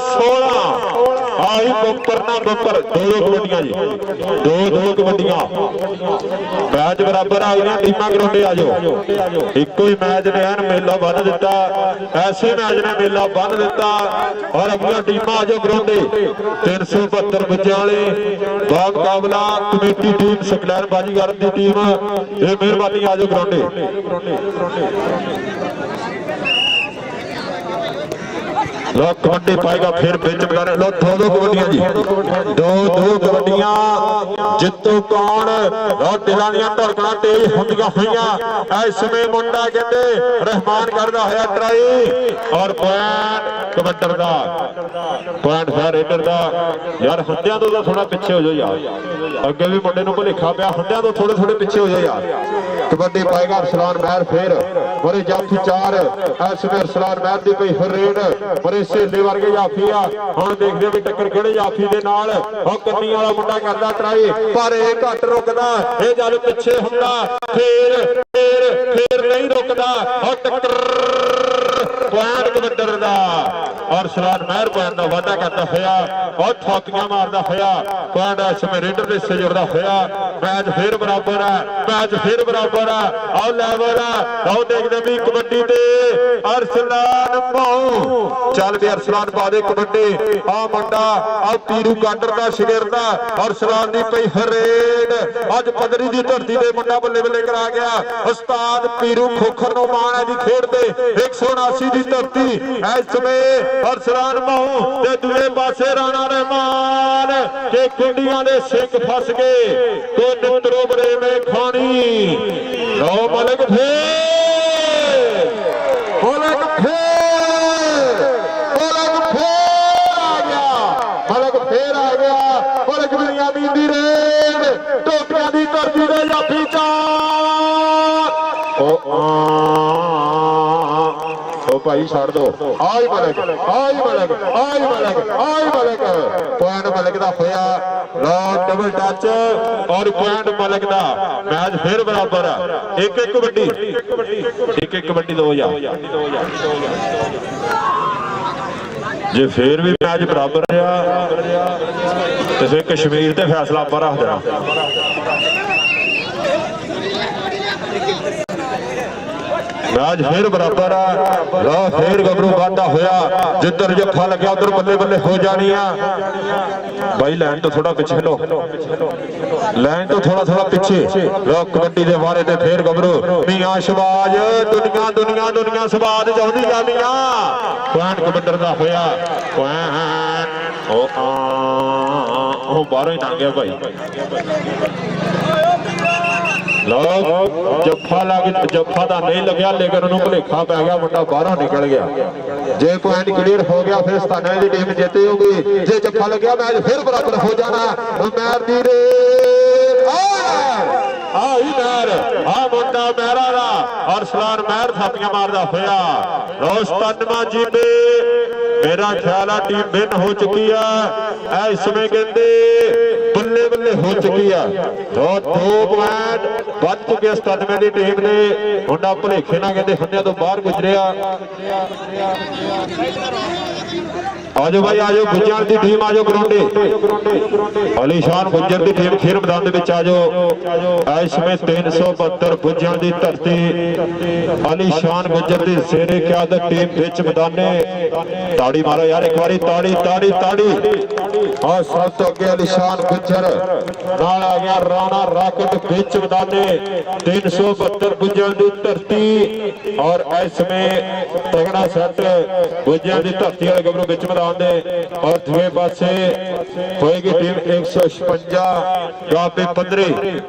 ਆਹੀ ਬੰਪਰ ਨਾ ਬੰਪਰ ਦੋ ਕਬੱਡੀਆਂ ਜੀ ਦੋ ਕਬੱਡੀਆਂ ਮੈਚ ਬਰਾਬਰ ਆ ਗਈਆਂ ਟੀਮਾਂ ਗਰਾਉਂਡੇ ਆ ਜਾਓ ਇੱਕੋ ਹੀ ਮੈਚ ਨੇ ਐਨ ਮੇਲਾ ਬੰਨ ਦਿੱਤਾ ਐਸੇ ਮੈਚ ਨੇ ਮੇਲਾ ਬੰਨ ਦਿੱਤਾ ਔਰ ਆਪਣੀਆਂ ਟੀਮਾਂ ਆ ਜਾਓ ਗਰਾਉਂਡੇ 372 ਬੱਚਿਆਂ ਵਾਲੇ ਬਾ ਮੁਕਾਬਲਾ ਕਮੇਟੀ ਟੀਮ ਸਕਲੈਰ ਬਾਜੀਗਰ ਦੀ ਟੀਮ ਇਹ ਮਿਹਰਬਾਨੀ ਆ ਜਾਓ ਗਰਾਉਂਡੇ लो कबड्डी पाएगा फिर बेच बना लो दो कबड्डियां जी दो कबड्डियां जितू कौन लो दिलानियां धड़कना तेज होंदियां होइयां इसमें मुंडा कहते रहमान करदा होया ट्राई और पॉइंट कबड्डर दा पॉइंट है रेडर दा यार हुंदियां तो थोड़ा पीछे हो जाओ यार अगे भी मुंडे नूं भुलेखा पिया हुंदियां तो थोड़े पीछे हो जाओ यार कबड्डी पाएगा अरसलान महर फिर बड़े जाफी 4 इसमें अरसलान महर दी कोई रेड बड़े ਸੇਲੇ ਵਰਗੇ ਜਾਫੀ ਆ ਹੁਣ ਦੇਖਦੇ ਵੀ ਟੱਕਰ ਕਿਹੜੇ ਜਾਫੀ ਦੇ ਨਾਲ ਉਹ ਕੰਨੀ ਵਾਲਾ ਮੁੰਡਾ ਕਰਦਾ ਟਰਾਈ ਪਰ ਇਹ ਘੱਟ ਰੁਕਦਾ ਇਹ ਜਦ ਪਿੱਛੇ ਹੁੰਦਾ ਫੇਰ ਨਹੀਂ ਰੁਕਦਾ ਉਹ ਟੱਕਰ ਪੁਆਇੰਟ ਕਬੱਡਰ ਦਾ ਔਰ ਸਲਾਨ ਮਹਿਰ ਪੁਆਇੰਟ ਦਾ ਵਾਧਾ ਕਰਦਾ ਹੋਇਆ ਬਹੁਤ ਠੋਕੀਆਂ ਮਾਰਦਾ ਹੋਇਆ ਪੁਆਇੰਟ ਇਸ ਸਮੇਂ ਰੇਡਰ ਦੇ ਹਿੱਸੇ ਜੁੜਦਾ ਹੋਇਆ ਮੈਚ ਫੇਰ ਬਰਾਬਰ ਹੈ ਆਓ ਲੈਵਲ ਆਓ ਦੇਖਦੇ ਵੀ ਕਬੱਡੀ ਤੇ ਅਰਸਲਾਨ ਪਾਉ ਚੱਲ ਵੀ ਅਰਸਲਾਨ ਪਾ ਦੇ ਕਬੱਡੀ ਆ ਮੁੰਡਾ ਆ ਪੀਰੂ ਕਾਡਰ ਦਾ ਸ਼ਗਿਰਦਾ ਅਰਸਲਾਨ ਦੀ ਪਈ ਹਰੇਡ ਅੱਜ ਪਦਰੀ ਦੀ ਧਰਤੀ ਤੇ ਮੁੰਡਾ ਬੱਲੇ ਬੱਲੇ ਕਰਾ ਗਿਆ ਉਸਤਾਦ ਪੀਰੂ ਖੋਖਰ ਨੂੰ ਮਾਣ ਹੈ ਦੀ ਖੇਡ ਤੇ 179 ਦੀ ਧਰਤੀ ਇਸ ਸਮੇਂ ਅਰਸਲਾਨ ਮਾਹੂ ਤੇ ਦੂਏ ਪਾਸੇ ਰਾਣਾ ਰਹਿਮਾਨ ਤੇ ਕੁੰਡੀਆਂ ਦੇ ਸਿੰਘ ਫਸ ਗਏ ਕੋ ਨਿਤਰੋ ਬਰੇ ਮੇ ਖਾਣੀ ਲੋ ਮਲਕ ਫੇਰ ਆ ਗਿਆ ਮਲਕ ਬਿਲੀਆਮੀਨ ਦੀ ਰੇਡ ਟੋਟਿਆਂ ਦੀ ਧਰਤੀ ਦੇ ਜਾਫੀ ਉਹ ਭਾਈ ਛੱਡ ਦੋ ਆਈ ਮਲਕ ਪੁਆਇੰਟ ਮਲਕ ਦਾ ਹੋਇਆ ਲੋ ਡਬਲ ਟੱਚ ਔਰ ਪੁਆਇੰਟ ਮਲਕ ਦਾ ਮੈਚ ਫਿਰ ਬਰਾਬਰ ਆ ਇੱਕ ਕਬੱਡੀ ਦੋ ਜਾ ਜੇ ਫੇਰ ਵੀ ਮੈਚ ਬਰਾਬਰ ਰਿਹਾ ਤੇ ਫਿਰ ਕਸ਼ਮੀਰ ਤੇ ਫੈਸਲਾ ਆਪਾਂ ਰੱਖ ਦੇਣਾ मैच फिर बराबर लो फिर गबरू वाधा होया जिधर जफा लग्या उधर बल्ले बल्ले हो जानी भाई लाइन तो थोड़ा पीछे लो लाइन तो थोड़ा पीछे लो कबड्डी दे बारे ते फिर गबरू मियां शबाज दुनिया शबाज चाहती जानी पॉइंट कबड्डर दा होया पॉइंट ओ बाहरों ही टांगया भाई जफा तो नहीं लग्या लेकिन उन्होंने भुलेखा पै गया मुंडा बाहरों निकल गया जे पॉइंट क्लियर हो गया फिर स्थाना की टीम जीते होगी जे जफा लग्या मैच फिर बराबर हो जाना मैर दी मुंडा मैरा दा अरसलान महर थापियां मारदा होया रोस्तानमा जीबे मेरा ख्याल है टीम विन हो चुकी है इस समय कहते बल्ले बल्ले हो चुकी है दो पॉइंट बच चुके 97 की टीम ने मुंडा भुलेखे ना कहते हंडिया तो बाहर गुजरिया ਆਜੋ ਭਾਈ ਆਜੋ ਗੁੱਜਰ ਦੀ ਟੀਮ ਆਜੋ ਗਰਾਉਂਡੇ ਅਲੀਸ਼ਾਨ ਗੁੱਜਰ ਦੀ ਟੀਮ ਖੇਡ ਮੈਦਾਨ ਦੇ ਵਿੱਚ ਆਜੋ ਇਸ ਸਮੇਂ 372 ਗੁੱਜਰ ਦੀ ਧਰਤੀ ਅਲੀਸ਼ਾਨ ਗੁੱਜਰ ਦੀ ਸ਼ੇਰੇ ਕਿਆਦਤ ਟੀਮ ਵਿੱਚ ਮੈਦਾਨੇ ਤਾੜੀ ਮਾਰੋ ਯਾਰ ਇੱਕ ਵਾਰੀ ਤਾੜੀ ਤਾੜੀ ਤਾੜੀ ਆ ਸਭ ਤੋਂ ਅੱਗੇ ਅਲੀਸ਼ਾਨ ਗੁੱਜਰ ਨਾਲ ਆ ਗਿਆ ਰਾਣਾ ਰਾਕਟ ਵਿੱਚ ਮੈਦਾਨੇ 372 ਗੁੱਜਰ ਦੀ ਧਰਤੀ ਔਰ ਇਸ ਸਮੇਂ ਤਗੜਾ ਸੈੱਟ ਗੁੱਜਰ ਦੀ ਧਰਤੀ ਵਾਲੇ ਗੱਭਰੂ ਵਿੱਚ ਮੈਦਾਨ ਦੇ ਔਰ ਦੂਏ ਪਾਸੇ ਹੋਏਗੀ ਟੀਮ 156 ਗਾਬੇ 15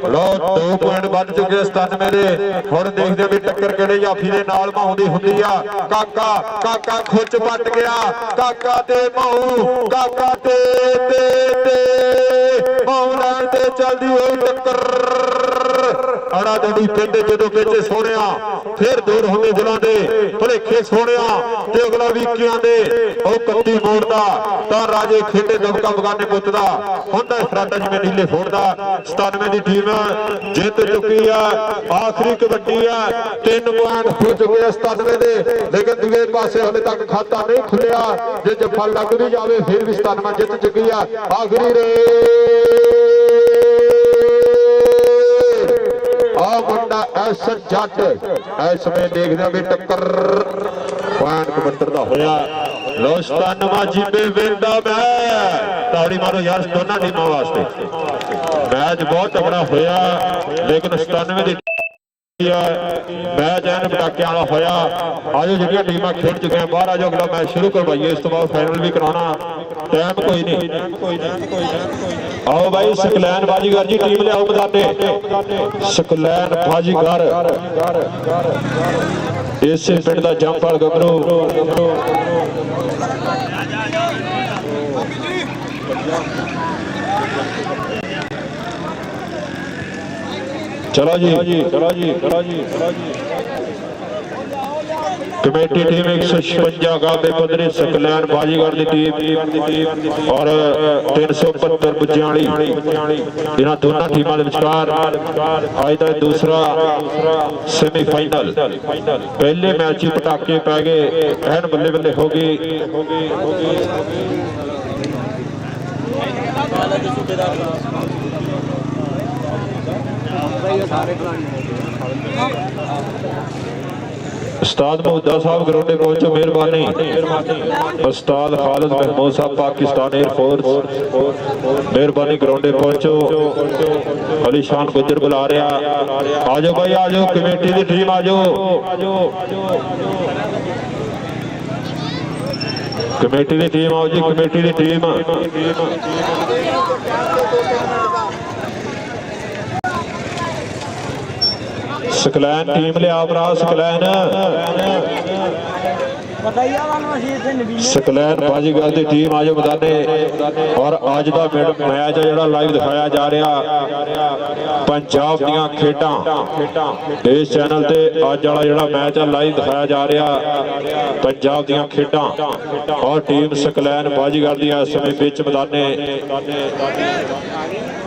ਲੋ 2 ਪੁਆਇੰਟ ਵੱਧ ਚੁੱਕੇ 97 ਦੇ ਹੁਣ ਦੇਖਦੇ ਵੀ ਟੱਕਰ ਕਿਹੜੇ ਜਾਫੀ ਦੇ ਨਾਲ ਮਾਉਂਦੀ ਹੁੰਦੀ ਆ ਕਾਕਾ ਖੁੱਚ ਪੱਟ ਗਿਆ ਕਾਕਾ ਤੇ ਮਾਉ ਕਾਕਾ ਤੇ ਮਾਉ ਲੈਣ ਤੇ ਚੱਲਦੀ ਹੋਈ ਟੱਕਰ ਅੜਾ ਦੇਵੀ ਪਿੰਡ ਜਦੋਂ ਵਿੱਚ ਸੋਹਣਿਆ ਫਿਰ ਦੂਰ ਹੁੰਦੇ ਦਿਲਾਂ ਦੇ ਭੁਲੇਖੇ ਸੋਹਣਿਆ ਤੇ ਅਗਲਾ ਵੀਕਿਆਂ ਦੇ ਉਹ ਕੱਤੀ ਮੋੜਦਾ ਤਾਂ ਰਾਜੇ ਖੇਡੇ ਦਬਕਾ ਬਗਾਨੇ ਪੁੱਤ ਦਾ ਹੁੰਦਾ ਸਰਾਟਾ ਜਿਵੇਂ ਨੀਲੇ ਫੋੜਦਾ 97 ਦੀ ਟੀਮ ਜਿੱਤ ਚੁੱਕੀ ਆ ਆਖਰੀ ਕਬੱਡੀ ਆ 3 ਪੁਆਇੰਟ ਹੋ ਚੁੱਕੇ ਆ 97 ਦੇ ਲੇਕਿਨ ਦੂਜੇ ਪਾਸੇ ਹਲੇ ਤੱਕ ਖਾਤਾ ਨਹੀਂ ਖੁੱਲਿਆ ਜੇ ਜੱਫਾ ਲੱਗ ਵੀ ਜਾਵੇ ਫਿਰ ਵੀ 97 ਜਿੱਤ ਚੁੱਕੀ ਆ ਆਖਰੀ ਰੇ ਆ ਮੁੰਡਾ ਐਸ ਜੱਟ ਇਸ ਸਮੇਂ ਦੇਖਦੇ ਵੀ ਟੱਕਰ ਪੁਆਇੰਟ ਕਬੱਤਰ ਦਾ ਹੋਇਆ ਲੋ 97 ਜਿੱਤੇ ਵਿੰਦਾ ਮੈਂ ਤਾੜੀ ਮਾਰੋ ਯਾਰ ਦੋਨਾਂ ਟੀਮਾਂ ਵਾਸਤੇ ਮੈਚ ਬਹੁਤ ਤਕੜਾ ਹੋਇਆ ਲੇਕਿਨ 97 ਦੀ ਮੈਚ ਐਨ ਪਟਾਕਿਆਂ ਵਾਲਾ ਹੋਇਆ ਆਜੋ ਜਿਹੜੀਆਂ ਟੀਮਾਂ ਖੇਡ ਚੁੱਕੀਆਂ ਬਾਹਰ ਆਜੋ ਅਗਲਾ ਮੈਚ ਸ਼ੁਰੂ ਕਰਵਾਈਏ ਇਸ ਤੋਂ ਬਾਅਦ ਫਾਈਨਲ ਵੀ ਕਰਾਉਣਾ ਟਾਈਮ ਕੋਈ ਨਹੀਂ ਆਓ ਭਾਈ ਸਕਲੈਨ ਬਾਜੀਗਰ ਜੀ ਟੀਮ ਲਿਆਓ ਮੈਦਾਨੇ ਸਕਲੈਨ ਬਾਜੀਗਰ ਇਸੇ ਪਿੰਡ ਦਾ ਜੰਪਾਲ ਗੱਭਰੂ ਚਲੋ ਜੀ ਕਮੇਟੀ ਟੀਮ 156 ਗਾਬੇ 15 ਸਕਲੈਨ ਬਾਜੀਗਰ ਦੀ ਟੀਮ ਔਰ 375 ਬੁੱਝਾਂ ਵਾਲੀ ਇਹਨਾਂ ਦੋਨਾਂ ਟੀਮਾਂ ਦੇ ਵਿਚਕਾਰ ਅੱਜ ਦਾ ਦੂਸਰਾ ਸੈਮੀਫਾਈਨਲ ਪਹਿਲੇ ਮੈਚ ਹੀ ਪਟਾਕੇ ਪੈ ਗਏ ਐਨ ਬੱਲੇ ਬੱਲੇ ਹੋ ਗਈ उस्ताद मुहद्दा साहब ग्राउंडे पहुंचो मेहरबानी उस्ताद खालिद महमूद साहब पाकिस्तान एयरफोर्स मेहरबानी ग्राउंडे पहुंचो अलीशान गुजर बुला रहा आजो भाई आजो कमेटी की टीम आजो कमेटी की टीम आओ जी कमेटी की टीम ਸਕਲੈਨ ਟੀਮ ਲਿਆ ਭਰਾ ਸਕਲੈਨ ਬਾਜੀਗਰ ਦੀ ਟੀਮ ਆਜੋ ਮੈਦਾਨੇ ਔਰ ਅੱਜ ਦਾ ਮੈਚ ਜਿਹੜਾ ਲਾਈਵ ਦਿਖਾਇਆ ਜਾ ਰਿਹਾ ਪੰਜਾਬ ਦੀਆਂ ਖੇਡਾਂ ਇਸ ਚੈਨਲ ਤੇ ਅੱਜ ਵਾਲਾ ਜਿਹੜਾ ਮੈਚ ਆ ਲਾਈਵ ਦਿਖਾਇਆ ਜਾ ਰਿਹਾ ਪੰਜਾਬ ਦੀਆਂ ਖੇਡਾਂ ਔਰ ਟੀਮ ਸਕਲੈਨ ਬਾਜੀਗਰ ਦੀ ਇਸ ਸਮੇਂ ਵਿੱਚ ਮੈਦਾਨੇ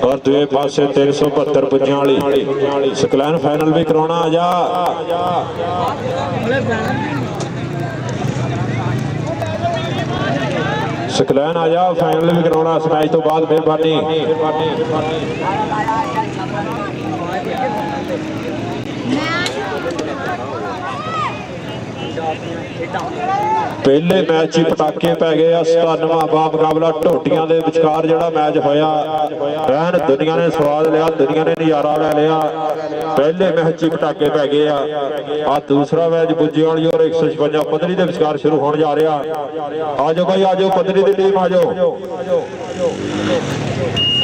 और दूसरे पास 372 पुज्जां वाली सकलैन फाइनल भी कराना आ जा सकलैन आ जा फाइनल भी कराना इस मैच तो बाद मेहरबानी ਪਹਿਲੇ ਮੈਚ ਹੀ ਪਟਾਕੇ ਪੈ ਗਏ ਆ 97ਵਾਂ ਬਾ ਮੁਕਾਬਲਾ ਢੋਟੀਆਂ ਦੇ ਵਿਚਕਾਰ ਜਿਹੜਾ ਮੈਚ ਹੋਇਆ ਰਹਿਣ ਦੁਨੀਆ ਨੇ ਸਵਾਦ ਲਿਆ ਦੁਨੀਆ ਨੇ ਨਜ਼ਾਰਾ ਲੈ ਲਿਆ ਪਹਿਲੇ ਮੈਚ ਹੀ ਪਟਾਕੇ ਪੈ ਗਏ ਆ ਦੂਸਰਾ ਮੈਚ ਬੁੱਝੇ ਵਾਲੀ ਔਰ 156 ਪਦਰੀ ਦੇ ਵਿਚਕਾਰ ਸ਼ੁਰੂ ਹੋਣ ਜਾ ਰਿਹਾ ਆਜੋ ਭਾਈ ਆਜੋ ਪਦਰੀ ਦੀ ਟੀਮ ਆਜੋ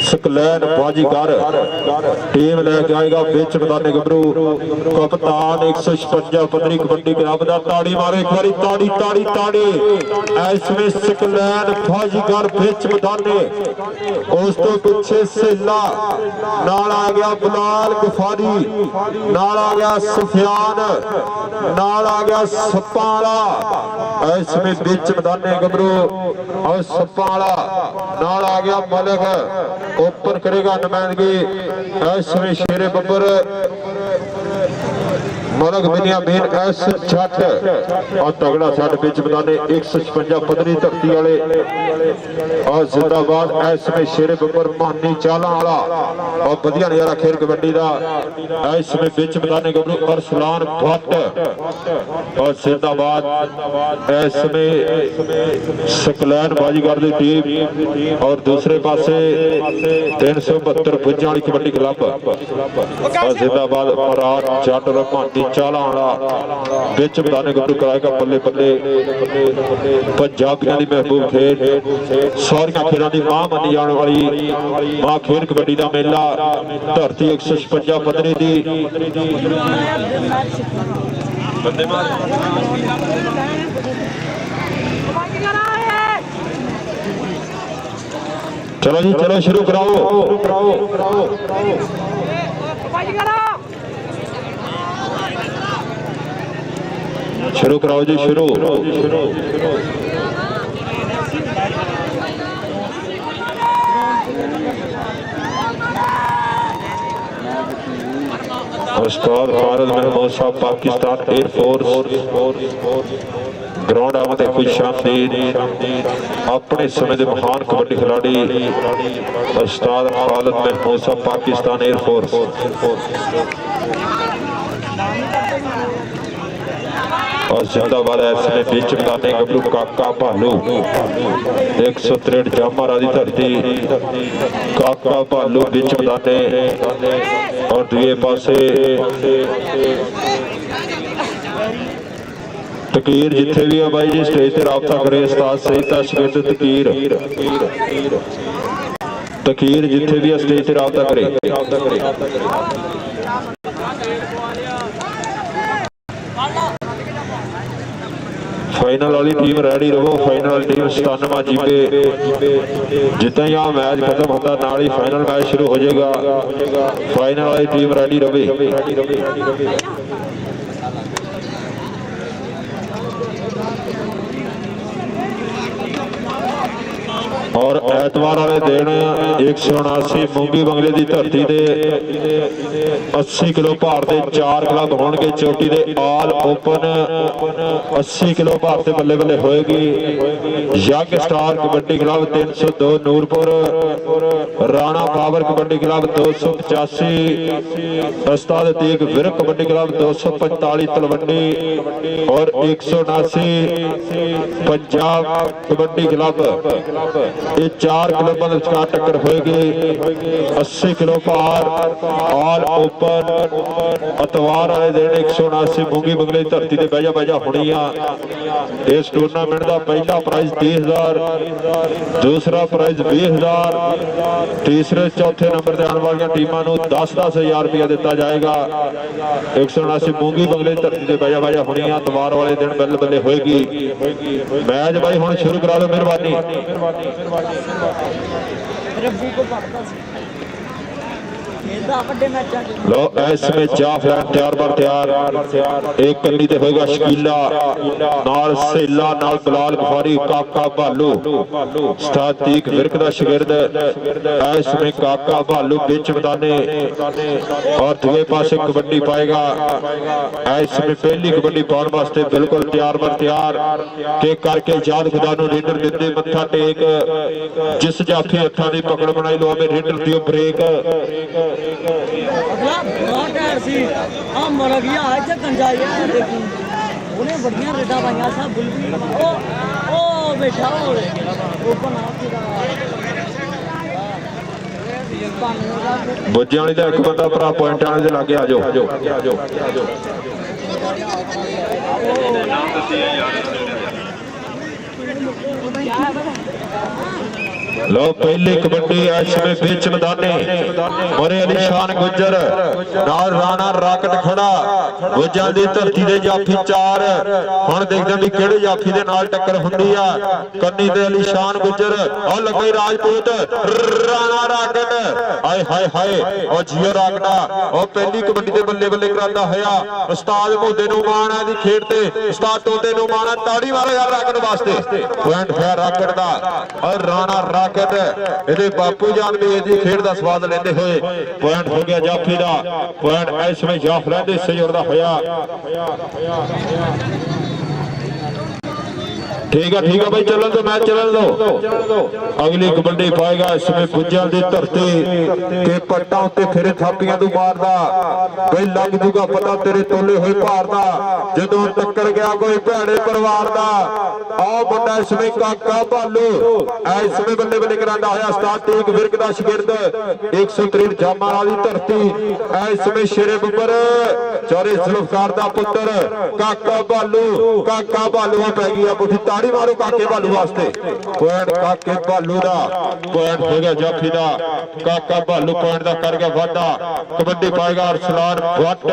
ਸਕਲੈਨ ਬਾਜੀਗਰ ਟੀਮ ਲੈ ਕੇ ਆਏਗਾ ਵਿੱਚ ਮੈਦਾਨੇ ਗੱਭਰੂ ਕਪਤਾਨ 156 ਪਦਰੀ ਕਬੱਡੀ ਕਲੱਬ ਦਾ ਤਾੜੀ ਮਾਰੋ ਇੱਕ ਵਾਰੀ ਤਾੜੀ ਤਾੜੀ ਤਾੜੀ ਇਸ ਵਿੱਚ ਸਕਲੈਨ ਬਾਜੀਗਰ ਵਿੱਚ ਮੈਦਾਨੇ ਉਸ ਤੋਂ ਪਿੱਛੇ ਸੇਲਾ ਨਾਲ ਆ ਗਿਆ ਬਲਾਲ ਗਫਾਰੀ ਨਾਲ ਆ ਗਿਆ ਸੁਫਿਆਨ ਨਾਲ ਆ ਗਿਆ ਸੱਪਾਂ ਵਾਲਾ ਇਸ ਵਿੱਚ ਮੈਦਾਨੇ ਗੱਭਰੂ और सप्पा वाला नाल आ गया मलिक ओपन करेगा नुमाइंदगी शेरे बब्बर ਮਲਕ ਬਿਨੀਆ ਮੇਨ ਐਸ ਛੱਟ ਔਰ ਤਗੜਾ ਛੱਟ ਵਿੱਚ ਮੈਦਾਨੇ 156 ਪਦਰੀ ਧਰਤੀ ਵਾਲੇ ਔਰ ਜ਼ਿੰਦਾਬਾਦ ਐਸ ਵਿੱਚ ਸ਼ੇਰੇ ਬੱਬਰ ਮਾਨੀ ਚਾਲਾਂ ਵਾਲਾ ਔਰ ਵਧੀਆ ਨਜ਼ਾਰਾ ਖੇਡ ਕਬੱਡੀ ਦਾ ਐਸ ਵਿੱਚ ਮੈਦਾਨੇ ਗੱਭਰੂ ਅਰਸਲਾਨ ਭੱਟ और जिंदाबाद इसमें सकलैन बाजीगर की टीम और दूसरे पासे 372 भुजा वाली कबड्डी क्लब और जिंदाबाद फरार जट रमानी चाला बिच मैदान गब्रू कराएगा बल्ले बल्ले पंजाबियों की महबूब खेल सारिया खेलों की मां मनी जाने वाली मां खेल कबड्डी का मेला धरती 156 पदरी की बंदे मार चलो जी चलो शुरू कराओ शुरू कराओ जी शुरू उस्ताद खालिद महमूद साहब पाकिस्तान एयरफोर्स ग्राउंड आमद खुशामदीद अपने समय के महान कबड्डी खिलाड़ी उस्ताद खालिद महमूद साहब पाकिस्तान एयरफोर्स और जिंदाबाद ऐसे बीच मैदाने गबरू काका भालू 163 जामा राधी धरती काका भालू बीच मैदाने और दूसरे पासे तकीर जिथे भी है भाई जी स्टेज से राबता करे उस्ताद सईद शागिर्द तकीर जिथे भी है स्टेज से राबता करे फाइनल वाली टीम रेडी रहो फाइनल वाली टीम 97 जीपे जितना ही मैच खत्म होता नाल ही फाइनल मैच शुरू हो जाएगा फाइनल वाली टीम रेडी रहे और एतवार वाले दिन 179 मूंगी बंगले की धरती से 80 किलो भार के 4 क्लब होंगे चोटी के आल ओपन 80 किलो भार से बल्ले बल्ले होएगी young star kabaddi club 302 Nurpur Rana power kabaddi club 285 उस्ताद तीक विरक कबड्डी क्लब 245 तलवंडी और 179 पंजाब कबड्डी क्लब ये 4 क्लबों के विचकार टक्कर होगी 80 किलो भार ऑल ओपन अतवार वाले दिन 179 मूंगी बंगले धरती से बहजा होनी है इस टूर्नामेंट का पहला प्राइज 30,000 दूसरा प्राइज 20,000 तीसरे चौथे नंबर से आने वाली टीमों को 10,000 रुपया दिता जाएगा 179 मूंगी बंगले धरती से बहजा होनी है अतवार वाले दिन बल्ले बल्ले होगी मैच भाई हुण शुरू करा लो मेहरबानी रब्बी को पड़ता लो इसमें जाफरान तैयार बर तैयार एक कन्नी ते होएगा शकीला नाल सेला नाल बलाल गफारी काका भालू उस्ताद तीक विरक दा शागिर्द इसमें काका भालू बीच मैदाने और दूसरे पासे कबड्डी पाएगा इसमें पहली कबड्डी पाने वास्ते बिल्कुल तैयार बर तैयार के करके याद खुदा नु रीडर दिंदे मत्था टेक जिस जाफी हत्थां दी पकड़ बनाई लो हमें रीडर दियो ब्रेक बहुत डर सी आ मर गया आज कंजा यार देखी उन्हें बढ़िया रेटा पाया सब बुलबुल ओ बैठा हो ओपन बुज्जे वाली एक बंदा भरा पॉइंट वाले दे लागे आ जाओ लो पहली कबड्डी इसमें बीच मैदाने मोरे अली शान गुजर नाल राणा राकट खड़ा गुजर दी धरती दे जाफी 4 हुण देखदे भी किहड़े जाफी दे नाल टक्कर हुंदी आ कन्नी ते अली शान गुजर ओ लगे राजपूत राणा राकट हाय हाय हाय ओ जियो राकटा ओ पहली कबड्डी दे बल्ले बल्ले करांदा होया उस्ताद मोदे नु माण है दी खेड ते उस्ताद टोडे नु माण ताड़ी मारो यार राकट वास्ते पॉइंट फेयर राकट दा और राणा राकट ਰਾਕਟ ਇਹਦੇ ਬਾਪੂ ਜਾਨ ਵੀ ਇਹਦੀ ਖੇਡ ਦਾ ਸਵਾਦ ਲੈਂਦੇ ਹੋਏ ਪੁਆਇੰਟ ਹੋ ਗਿਆ ਜਾਫੀ ਦਾ ਪੁਆਇੰਟ ਇਸ ਸਮੇਂ ਜਾਫਰਾਂ ਦੇ ਸਹਿਯੋਗ ਦਾ ਹੋਇਆ ठीक है भाई चलन दो मैच चलन दो अगली कबड्डी पाएगा इसमें पुंजाल दी धरती के पट्टा उत्ते फिर थापियां तू मारदा भाई लग जूगा पता तेरे तोले होए भार दा जदों टक्कर गया कोई भैड़े परिवार दा आ मुंडा इसमें काका भालू इसमें बल्ले बल्ले करांदा होया उस्ताद टीक विरक दा शागिर्द 163 जामा वाली धरती इसमें शेरे बब्बर चौरे जुल्फकार दा पुत्र काका भालू पै गई मुठी मारो काके भालू वास्ते पॉइंट काके भालू दा पॉइंट हो गया जाफी दा काका भालू पॉइंट दा कर गया वादा कबड्डी पाएगा अरसलान भट्ट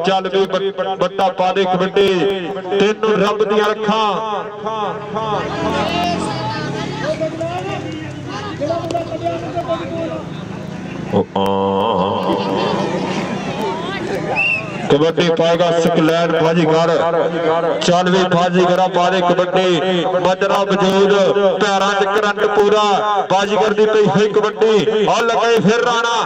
चल भी बट्टा पा दे कबड्डी तेनू रब दी अखां कबड्डी पाएगा सिकलैंड बाजीगर चल भी बाजीगरा पारे कबड्डी मजरा वजूद पैरां च करंट पूरा बाजीगर दी पई हुई कबड्डी और लगे फिर राणा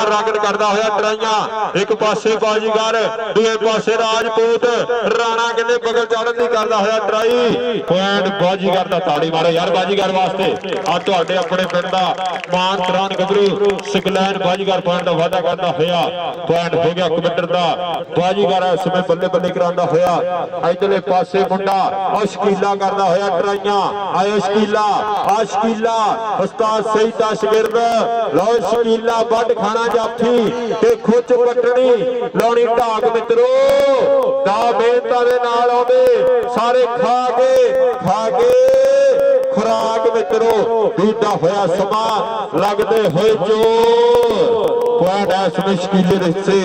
रागड़ करदा होया ट्राइयां एक पासे बाजीगर दूए पासे राजपूत राणा कहंदे बगल चढ़न दी करदा होया ट्राई पॉइंट बाजीगर दा ताड़ी मारो यार बाजीगर वास्ते आ तुहाडे अपने पिंड दा मान तरान गबरू सिकलैंड बाजीगर पॉइंट दा वादा करदा होया पॉइंट हो गया कबड्डर दा बाजीगर इस समय बल्ले बल्ले करांदा होया इधरले पासे मुंडा अशकीला करदा होया ट्राइयां आयो शकीला उस्ताद सईद दा शागिर्द लो शकीला बड खाना जाफी ते खुच पटनी लाउणी ढाक मित्रो दा मेहनतां दे नाल आउंदे सारे खा के खुराक मित्रो बीता होया समा लगदे होए चोर पॉइंट है इसमें शकीले रिश्ते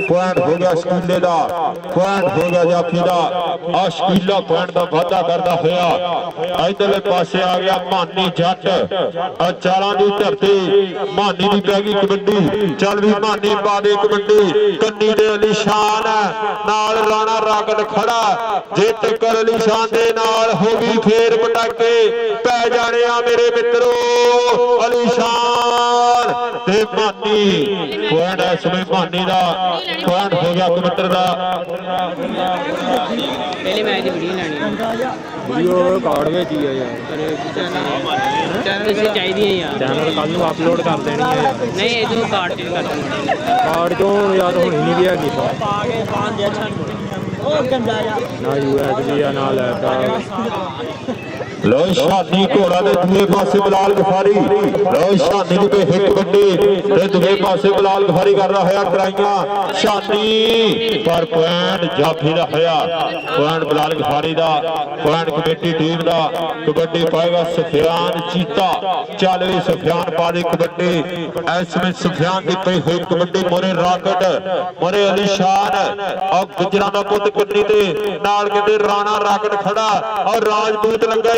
पॉइंट हो गया शकीले दा पॉइंट हो गया जाफी दा आ शकीला पॉइंट दा वादा करदा होया इधरले पासे आ गया मानी जट आ चालां दी धरती मानी दी पै गई कबड्डी चल भी मानी पा दे कबड्डी कन्नी दे अली शान नाल राणा रागड़ खड़ा जे टक्कर अली शान दे नाल हो गई फेर पटाके पै जाने आ मेरे मित्रो अली शान ते मानी पॉइंट है इसमें मानी दा पॉइंट हो गया कबड्डर दा पहले मैच दी वीडियो लानी वीडियो कार्ड ਵਿੱਚ ਹੀ ਆ ਯਾਰ चैनल से चाहिए यार ਚੈਨਲ ਕੱਲ ਨੂੰ ਅਪਲੋਡ ਕਰ ਦੇਣੀ ਹੈ ਯਾਰ नहीं इधर कार्ड चेंज कर देंगे ਕਾਰਡ ਤੋਂ ਯਾਰ ਹੋਣੀ ਨਹੀਂ ਵੀ ਹੈਗੀ ਤਾਂ आगे बांध दिया छन ओ गंदा जा ਨਾ USB ਆ ਨਾ ਲੈਪਟਾਪ लो शानी घोड़ा दे दूए पासे बिलाल गफारी लो शानी दी पे हिट कबड्डी ते दूए पासे बिलाल गफारी कर रहा है ट्राइयां शानी पर पॉइंट जाफी दा होया पॉइंट बिलाल गफारी दा पॉइंट कमेटी टीम दा कबड्डी पाएगा सुफियान चीता चल भी सुफियान पा दे कबड्डी इसमें सुफियान दी पे हुई कबड्डी मोरे राकट मोरे अली शान और गुजरां दा पुੱਤ कन्नी ते नाल कहते राणा राकट खड़ा और राजपूत लंघे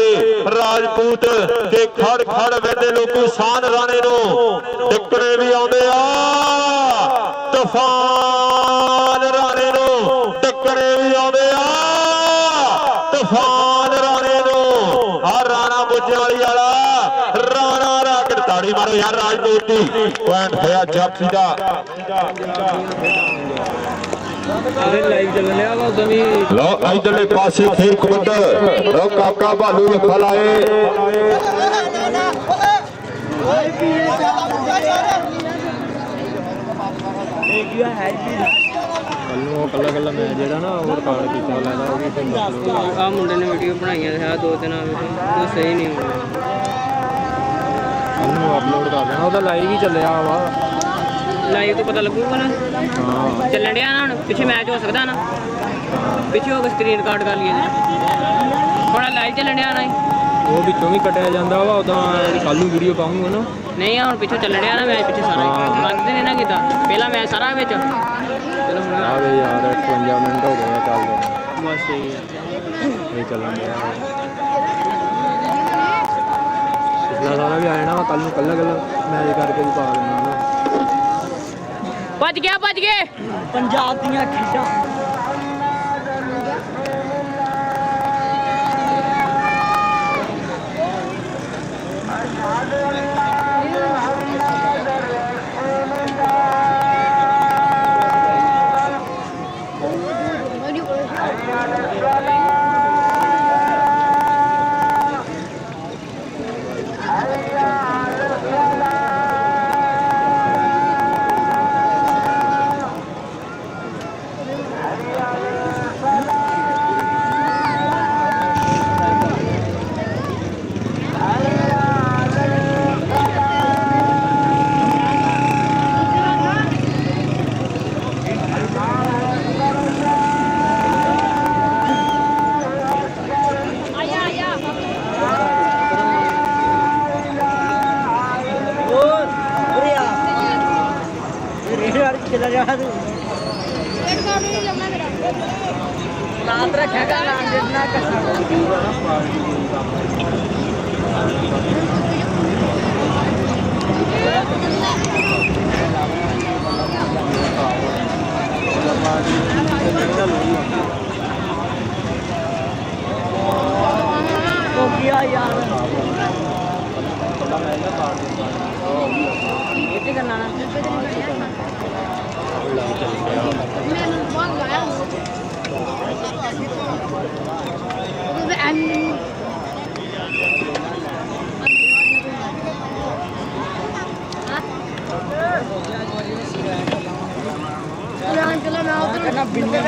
राजपूत के खड़ वेंदे लोकी शान राणे नूं टक्करे भी आउंदे आ तूफान राणे नूं टक्करे भी आउंदे आ तूफान राणे नूं आ राणा बुੱਝੇ वाली वाला राणा राकट ताड़ी मारो यार राजपूत दी पॉइंट होया जाफी दा ਲਾਈਵ ਚੱਲ ਰਿਹਾ ਵਾ ਉਦੋਂ ਵੀ लो इधरले पासे खेल कबड्डी लो काका भालू रखा लाए ਕੱਲ ਨੂੰ ਕੱਲਾ ਮੈਚ ਜਿਹੜਾ ਨਾ ਉਹ ਰਿਕਾਰਡ ਕੀਤਾ ਲੈਦਾ ਉਹ ਵੀ ਫਿਰ upload आ मुंडे ने वीडियो बनाई है दो दिन तो सही नहीं हो ਕੱਲ ਨੂੰ ਅਪਲੋਡ ਕਰ ਦੇਣਾ ਉਹਦਾ ਲਾਈਵ ਹੀ ਚੱਲਿਆ ਵਾ लाइव तो पता लगूगा ना ਹਾਂ चलन दिया ना पिछे मैच हो सकता ना पिछे हो स्क्रीन रिकॉर्ड कर लिए थोड़ा लाइव चलन दिया ना ਉਹ ਵਿੱਚੋਂ ਵੀ ਕੱਟਿਆ ਜਾਂਦਾ ਵਾ ਉਦਾਂ ਕੱਲ ਨੂੰ ਵੀਡੀਓ ਪਾਉਂਗਾ ਨਾ नहीं हम पिछे चलन दिया ना मैच पिछे सारा लगते नहीं ना किता पहला मैच सारा विच चलो हुण ਆ ਵੇ ਯਾਰ 55 ਮਿੰਟ ਹੋ ਗਏ ਆ ਚੱਲਦੇ बस सही है ਇਹ ਚੱਲਣ ਡਿਆ ਪਿਛਲਾ ਸਾਰਾ ਵੀ ਆ ਜਾਣਾ ਵਾ ਕੱਲ ਨੂੰ ਕੱਲਾ ਮੈਚ ਕਰਕੇ ਵੀ ਪਾ ਦੇਣਾ ਨਾ भज गए पंजाब दियां खेडां ਰਾਤ ਰੱਖਿਆ ਕਰ ਲਾਂ ਜਿੰਨਾ ਹੋ ਗਿਆ ਯਾਰ ਇਹ ਕਰਨਾ ਨਾ करना बिन्ने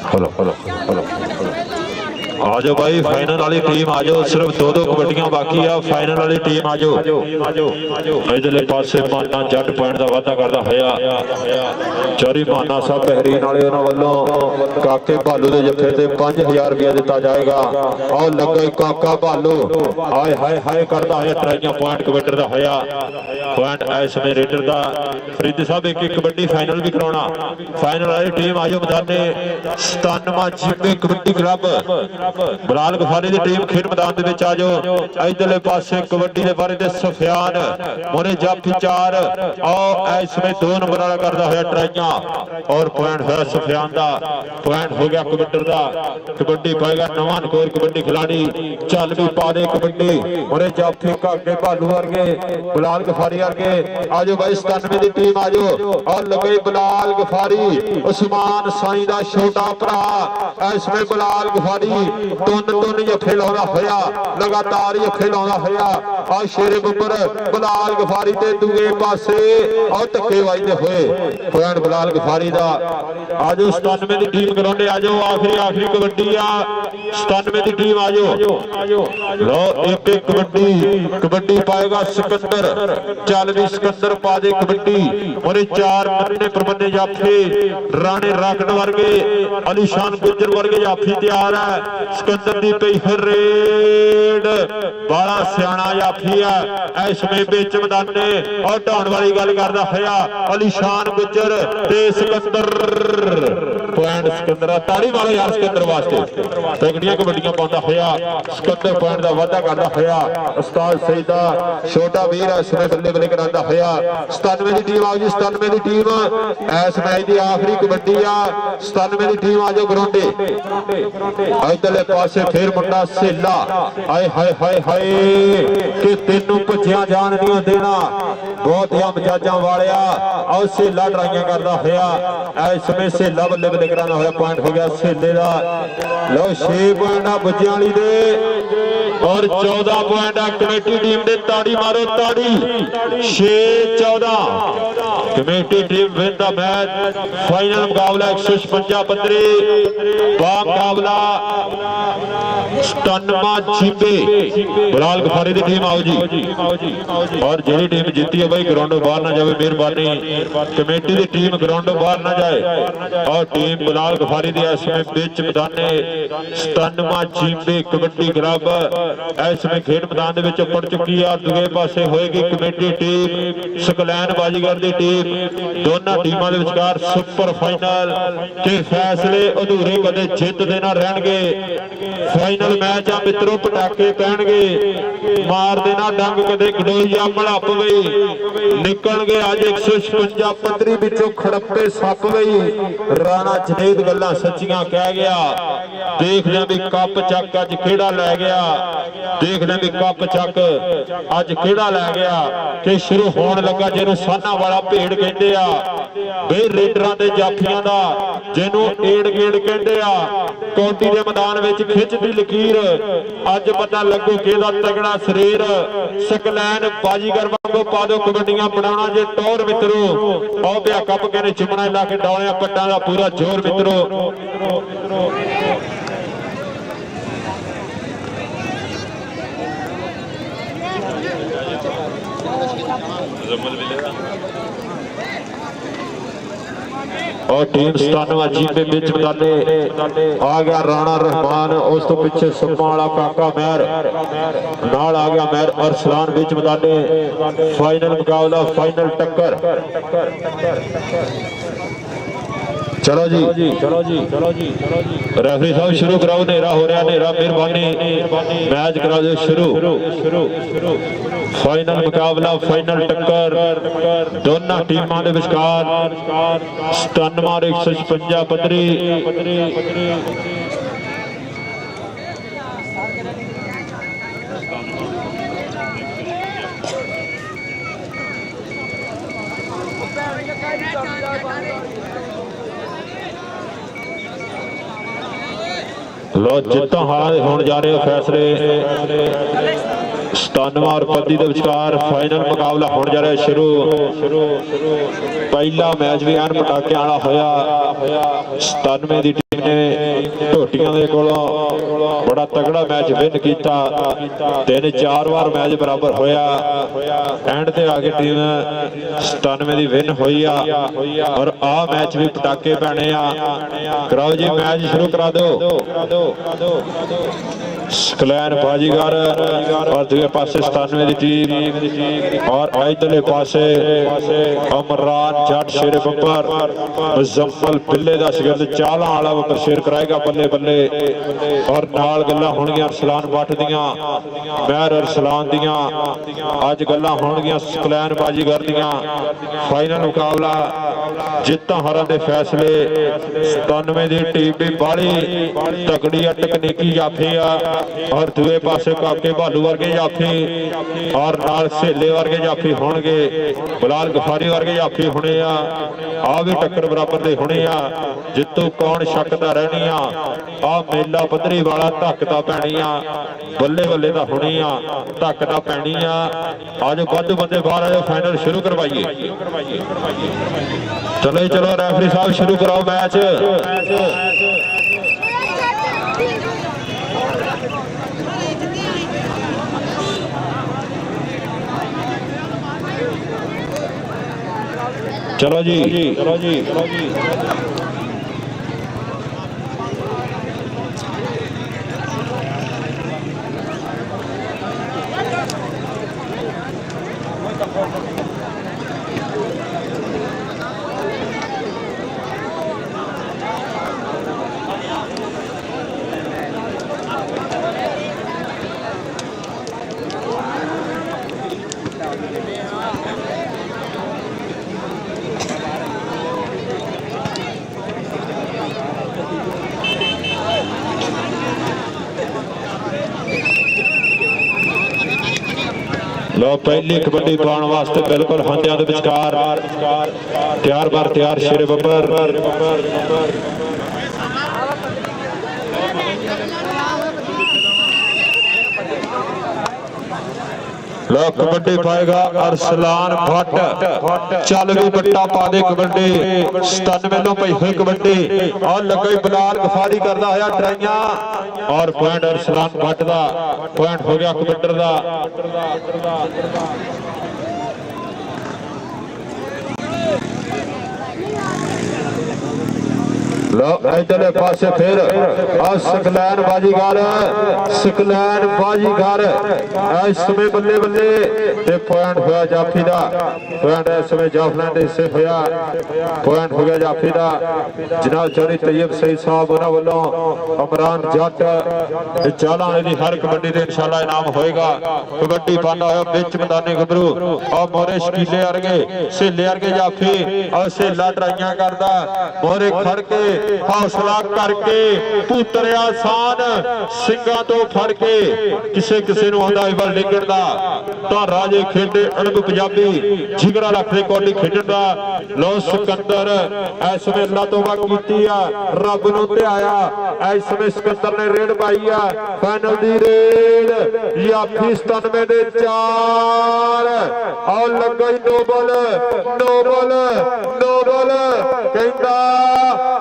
हेलो हेलो हेलो आ जाओ भाई फाइनल वाली टीम आ जाओ सिर्फ दो कबड्डियां बाकी आ फाइनल वाली टीम आ जाओ इधरले पासे माना जट पॉइंट का वाधा करता होया चौरी माना साहब बहरीन वाले उन्हां वल्लों काके भालू के जत्थे ते 5000 रुपया दिता जाएगा और लगा काका भालू हाय हाय हाय करता है ट्राइयां पॉइंट कबड्डी का होया पॉइंट इस समय रेडर का फरीद साहब एक कबड्डी फाइनल भी कराना फाइनल वाली टीम आ जाओ मैदान 97वां जिम्मे कबड्डी क्लब बलाल गफारी की टीम खेड मैदान आ जाओ इधरले पासे कबड्डी के बारे में सफियान मोरे जाफी 4 और इस समय 2 नंबर वाला करता हुआ ट्राइयां और पॉइंट है सफियान का पॉइंट हो गया कबड्डी का कबड्डी पाएगा नवा नकोर कबड्डी खिलाड़ी चल भी पा दे कबड्डी मोरे जाफी काके भालू वर्गे बलाल गफारी वर्गे आ जाओ भाई 97 की टीम आ जाओ और लगे बलाल गफारी उस्मान साई का छोटा भरा इसमें बलाल गफारी तुन जफे लाउंदा होया लगातार जफे लाउंदा होया आ शेरे बब्बर बलाल गफारी ते दूए पासे और धक्के वजदे होए पॉइंट बलाल गफारी दा आज 97 दी टीम कराउने आ जाओ आखिरी कबड्डी आ 97 दी टीम आ जाओ लो एक कबड्डी पाएगा सिकंदर चल भी सिकंदर पा दे कबड्डी और 4 मन्ने प्रबंधे जाफे राणे राखण वर्गे अलीशान गुजर वर्गे जाफी तैयार है सिकंदर दी पई रेड बड़ा सियाना जाफी है इसमें बेच मैदाने और ढाण वाली गल करदा होया अलीशान गुजर ते सिकंदर पॉइंट सिकंदर ताड़ी वाला यार सिकंदर वास्ते तगड़ियां कबड्डियां पाउंदा होया सिकंदर पॉइंट दा वाधा करदा होया उस्ताद सईद दा छोटा वीर इसमें बल्ले बल्ले करांदा होया 97 दी टीम आ गई 97 दी टीम इस मैच दी आखिरी कबड्डी आ 97 दी टीम आ जाओ ग्राउंडे इधरले पासे फिर मुंडा सेला हाय हाय हाय हाय कि तेनू भज्जियां जान नहीं देना बहुत ही मजाजा वालिया और सेला ट्राइयां करदा होया इसमें सेला बल्ले बल्ले करांदा होया पॉइंट हो गया सेले दा लो 6 पॉइंट आ भज्जियां वाली दे और 14 पॉइंट कमेटी टीम ने ताड़ी मारो ताड़ी 6-14 committee team win the match final मुकाबला 156 मुकाबला स्टनमा जीपे बलाल गफारी की टीम आओ जी और जी टीम जीती है भाई ग्राउंडों बाहर ना जाए मेहरबानी कमेटी की टीम ग्राउंडों बाहर ना जाए और टीम बलाल गफारी की इसमें बिच मैदाने स्टनमा जीपे कबड्डी क्लब इसमें खेड मैदान पड़ चुकी है दूसरे पासे होएगी कमेटी टीम सकलैन बाजीगर की टीम दोनों टीमों के विचकार सुपर फाइनल के फैसले अधूरे कदे जित देना रहणगे फाइनल मैच आ मित्रों पटाके पैणगे मार देना डंग कदे गडोईया मड़प गई निकल गए अज 156 पत्तरी विचों खड़प्पे सप गई राणा जनेद गल्लां सच्चियां कह गया देख लिया भी कप चक अज केड़ा लै गया देख लिया भी कप चक अज केड़ा लै गया कि शुरू होण लगा जिन्हों साना वाला भेड़ कहते आ बे रेडरां दे जाफियां दा जिन्हों एड़ गेड़ कहते आ कौंटी दे मैदान विच खिचदी लकीर अज पता लगू किहदा तगड़ा शरीर सकलैन बाजीगर वांगू पा दो कबड्डियां बनाउणा जे टौर मित्रो आओ पिया कप कहने चुमना ला के डौलिया पट्टां दा पूरा जोर मित्रो और टीम 97 जीपे बिच मैदाने आ गया राणा रहमान उस तो पीछे सुम्मा वाला काका मेहर नाल आ गया मेहर अरसलान बिच मैदाने फाइनल मुकाबला फाइनल टक्कर चलो जी रेफरी साहब शुरू कराओ नेरा हो रहा नेरा मेहरबानी मैच करा दो शुरू फाइनल मुकाबला फाइनल टक्कर दोनों टीमों के विचकार 97 और 156 पत्तरी लो जितना हार होने जा रहे हो फैसले 97 और 35 के विचकार फाइनल मुकाबला होने जा रहा है शुरू पहला मैच भी एन पटाके वाला होया 97 की टीम ने ढोटियां दे कोलों बड़ा तगड़ा मैच विन किया 3-4 बार मैच बराबर होया एंड ते आके टीम 97 की विन हुई और आ मैच भी पटाके पैने कराओ जी मैच शुरू करा दो सकलैन बाजीगर और दूसरे पासे 97 की टीम और इधरले पासे अमरान जट शेर बंपर मुजम्मल बिल्ले दा शिगर्द चाला वाला बंपर शेर कराएगा बल्ले बल्ले और नाल गल्लां होणगियां अरसलान भट्ट दियां मेहर अरसलान दियां अज गल्लां होणगियां सकलैन बाजीगर दियां फाइनल मुकाबला जित्तां हारां दे फैसले 97 की टीम भी बाली तकड़ी तकनीकी जाफी और दूसरे पासे काके भालू वर्गे जाफी और नाल सेले वर्गे जाफी होणगे बलाल गफारी वर्गे जाफी होने आ भी टक्कर बराबर दे होने जितू कौन शकदा रहनी आ मेला पद्धरी वाला धक्कदा पैनी बल्ले बल्ले दा होनी धक्कदा पैनी आज वध बंदे बाहर आए फाइनल शुरू करवाइए चलो रेफरी साहब शुरू कराओ मैच चलो जी लो पहली कबड्डी पाने वास्ते बिल्कुल हंदियां दे विचकार तैयार बार तैयार शेर बब्बर लो कबड्डी पाएगा अरसलान भट्ट चल भी बट्टा पा दे कबड्डी 97 लो पई हुई कबड्डी और लगे बिलाल गफारी करदा होया ट्राइयां और पॉइंट अरसलान भट्ट दा पॉइंट हो गया कबड्डर दा लो इधरले पासे फिर और सकलैन बाजीगर इस समय बल्ले बल्ले ते पॉइंट होया जाफी दा पॉइंट इस समय जाफलैन दे हिस्से होया पॉइंट हो गया जाफी दा जनाब चौधरी तैयब सईद साहब उन्हां वल्लों अमरान जट चाला वाले दी हर कबड्डी दे इंशाअल्लाह इनाम होएगा कबड्डी पाना होया विच मैदानी गबरू और मोरे शकीले अरगे सेले अरगे जाफी और सेला ट्राइयां करदा मोरे खड़ के हौसला करके पुतरिया सान ਸਿੰਘਾਂ ਤੋਂ ਫੜ ਕੇ ਕਿਸੇ ਕਿਸੇ ਨੂੰ ਆਉਂਦਾ ਇਵਲ ਡਿੱਗਣ ਦਾ ਤਾਂ ਰਾਜੇ ਖੇਡੇ ਅਣਬ ਪੰਜਾਬੀ ਜਿਗਰਾ ਰੱਖਦੇ ਕੋਡੀ ਖੇਡਣ ਦਾ ਲੋ ਸਿਕੰਦਰ ਇਸ ਵੇਲੇ ਅੱਲਾ ਤੋਬਾ ਕੀਤੀ ਆ ਰੱਬ ਨੂੰ ਧਿਆਇਆ ਇਸ ਵੇਲੇ ਸਿਕੰਦਰ ਨੇ ਰੇਡ ਪਾਈ ਆ ਫਾਈਨਲ ਦੀ ਰੇਡ ਯਾਫੀ 97 ਦੇ 4 ਔਰ ਲੱਗਾ ਹੀ ਨੋਬਲ ਕਹਿੰਦਾ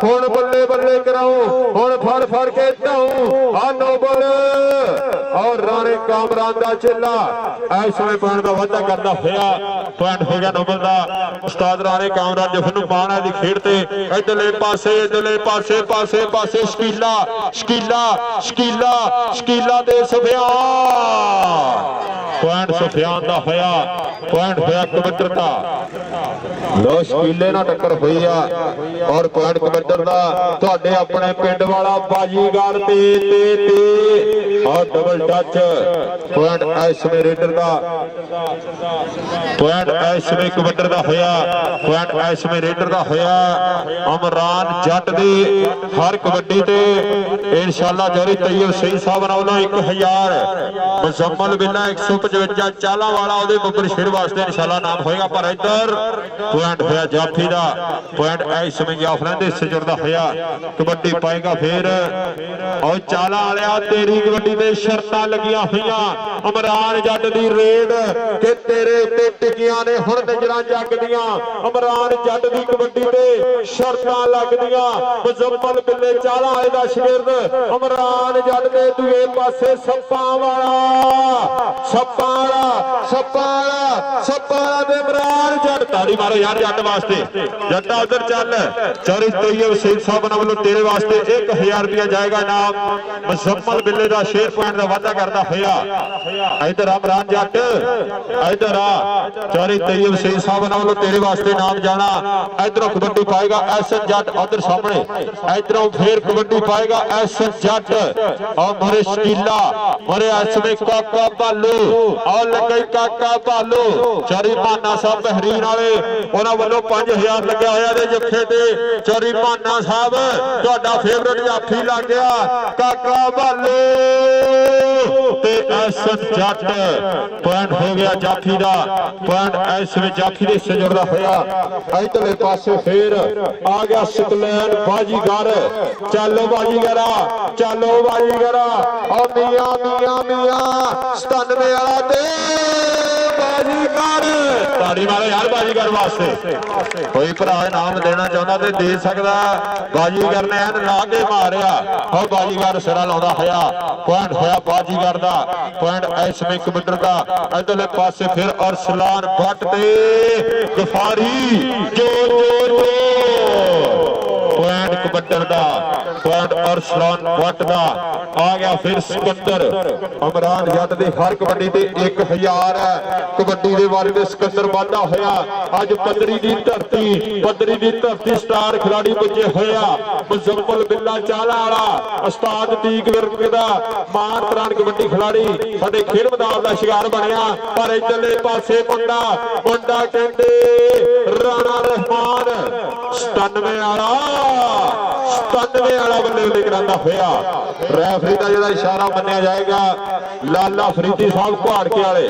ਹੁਣ ਬੱਲੇ ਬੱਲੇ ਕਰਾਉ ਹੁਣ ਫੜ ਕੇ ਢਾਉ ਆ ਨੋਬਲ और राणे कामरान दा चेला इस समय पॉइंट का वाधा करता होया पॉइंट हो गया नोबल दा उस्ताद राणे कामरान जफर नूं पाना दी खेड ते इधरले पासे शकीला दे सुफियान पॉइंट सुफियान दा होया पॉइंट होया कबड्डर दा लो शकीले ना टक्कर हुई आ और पॉइंट कबड्डर दा तुहाडे अपने पिंड वाला बाजीगर ते और डबल टच पॉइंट इस समय रेडर दा पॉइंट इस समय कबड्डर दा होया पॉइंट इस समय रेडर दा होया अमरान जट दी हर कबड्डी ते इंशाअल्लाह चौधरी तैयब सईद साहब नालों 1000 मुजम्मल बिल्ला 155 चाला वाला ओदे बब्बर छेड़ वास्ते इंशाअल्लाह नाम होएगा पर इधर पॉइंट होया जाफी दा पॉइंट इस समय जाफरां दे हिस्से जुड़दा होया कबड्डी पाएगा फिर और चाला वालिया तेरी कबड्डी ते शर्तां लगियां होईयां अमरान जट दी रेड के तेरे उत्ते टिकियां ने हुण नजरां जगदियां अमरान जट दी कबड्डी ते शर्तां लगदियां मुजम्मल बिल्ले चाला वाले दा शागिर्द अमरान जट दे दूए पासे सप्पां वाला दे अमरान जट तारी मारो यार जट वास्ते जट्टा उधर चल चौधरी तैयब सईद साहब वालों तेरे वास्ते 1000 रुपया जाएगा इनाम मुजम्मल बिल्ले दा शेर पॉइंट का वादा करता होया इधर अमरान जट इधर आ चौधरी तैयब सईद साहब वालों तेरे वास्ते इनाम जाना इधरों कबड्डी पाएगा एसएन जट उधर सामने इधरों फिर कबड्डी पाएगा एसएन जट और मोरे शकीला मोरे इसमें काका भालू और लगे काका भालू चौधरी माना साहब बहरीन वाले उन्होंने वालों 5000 लग्या होया दे जत्थे ते चौधरी माना साहब तुहाडा फेवरेट जाफी लग गया काका भालू ते एसएन जट पॉइंट हो गया जाफी दा पॉइंट इस में जाफी दे हिस्से जुड़दा होया इधरले पासे फिर आ गया सकलैन बाजीगर चलो बाजीगरा और मियां 97 वाला ते बाजीगर ताड़ी मारो यार बाजीगर वास्ते कोई भरा इनाम देना चाहता तो दे सकता बाजीगर ने एन ला के मारिया और बाजीगर सिरा लाउंदा होया पॉइंट होया बाजीगर दा पॉइंट इस में कबड्डर दा इधरले पासे फिर अरसलान भट्ट ते गफारी पॉइंट कबड्डर दा पॉइंट अरसलान भट्ट दा आ गया फिर सिकंदर अमरान जट दी हर कबड्डी ते 1000 है कबड्डी दे बारे में सिकंदर वादा होया अज पदरी दी धरती स्टार खिलाड़ी पुजे होया मुजम्मल बिल्ला चाला वाला उस्ताद तीक विरक दा मान प्राण कबड्डी खिलाड़ी साडे खेल मैदान दा शिकार बनया पर इधरले पासे मुंडा कहंदे राणा रहमान 97 वाला बल्ले करांदा होया रेफरी का जिहड़ा इशारा मन्निया जाएगा लाला फरीदी साहब घाड़के वाले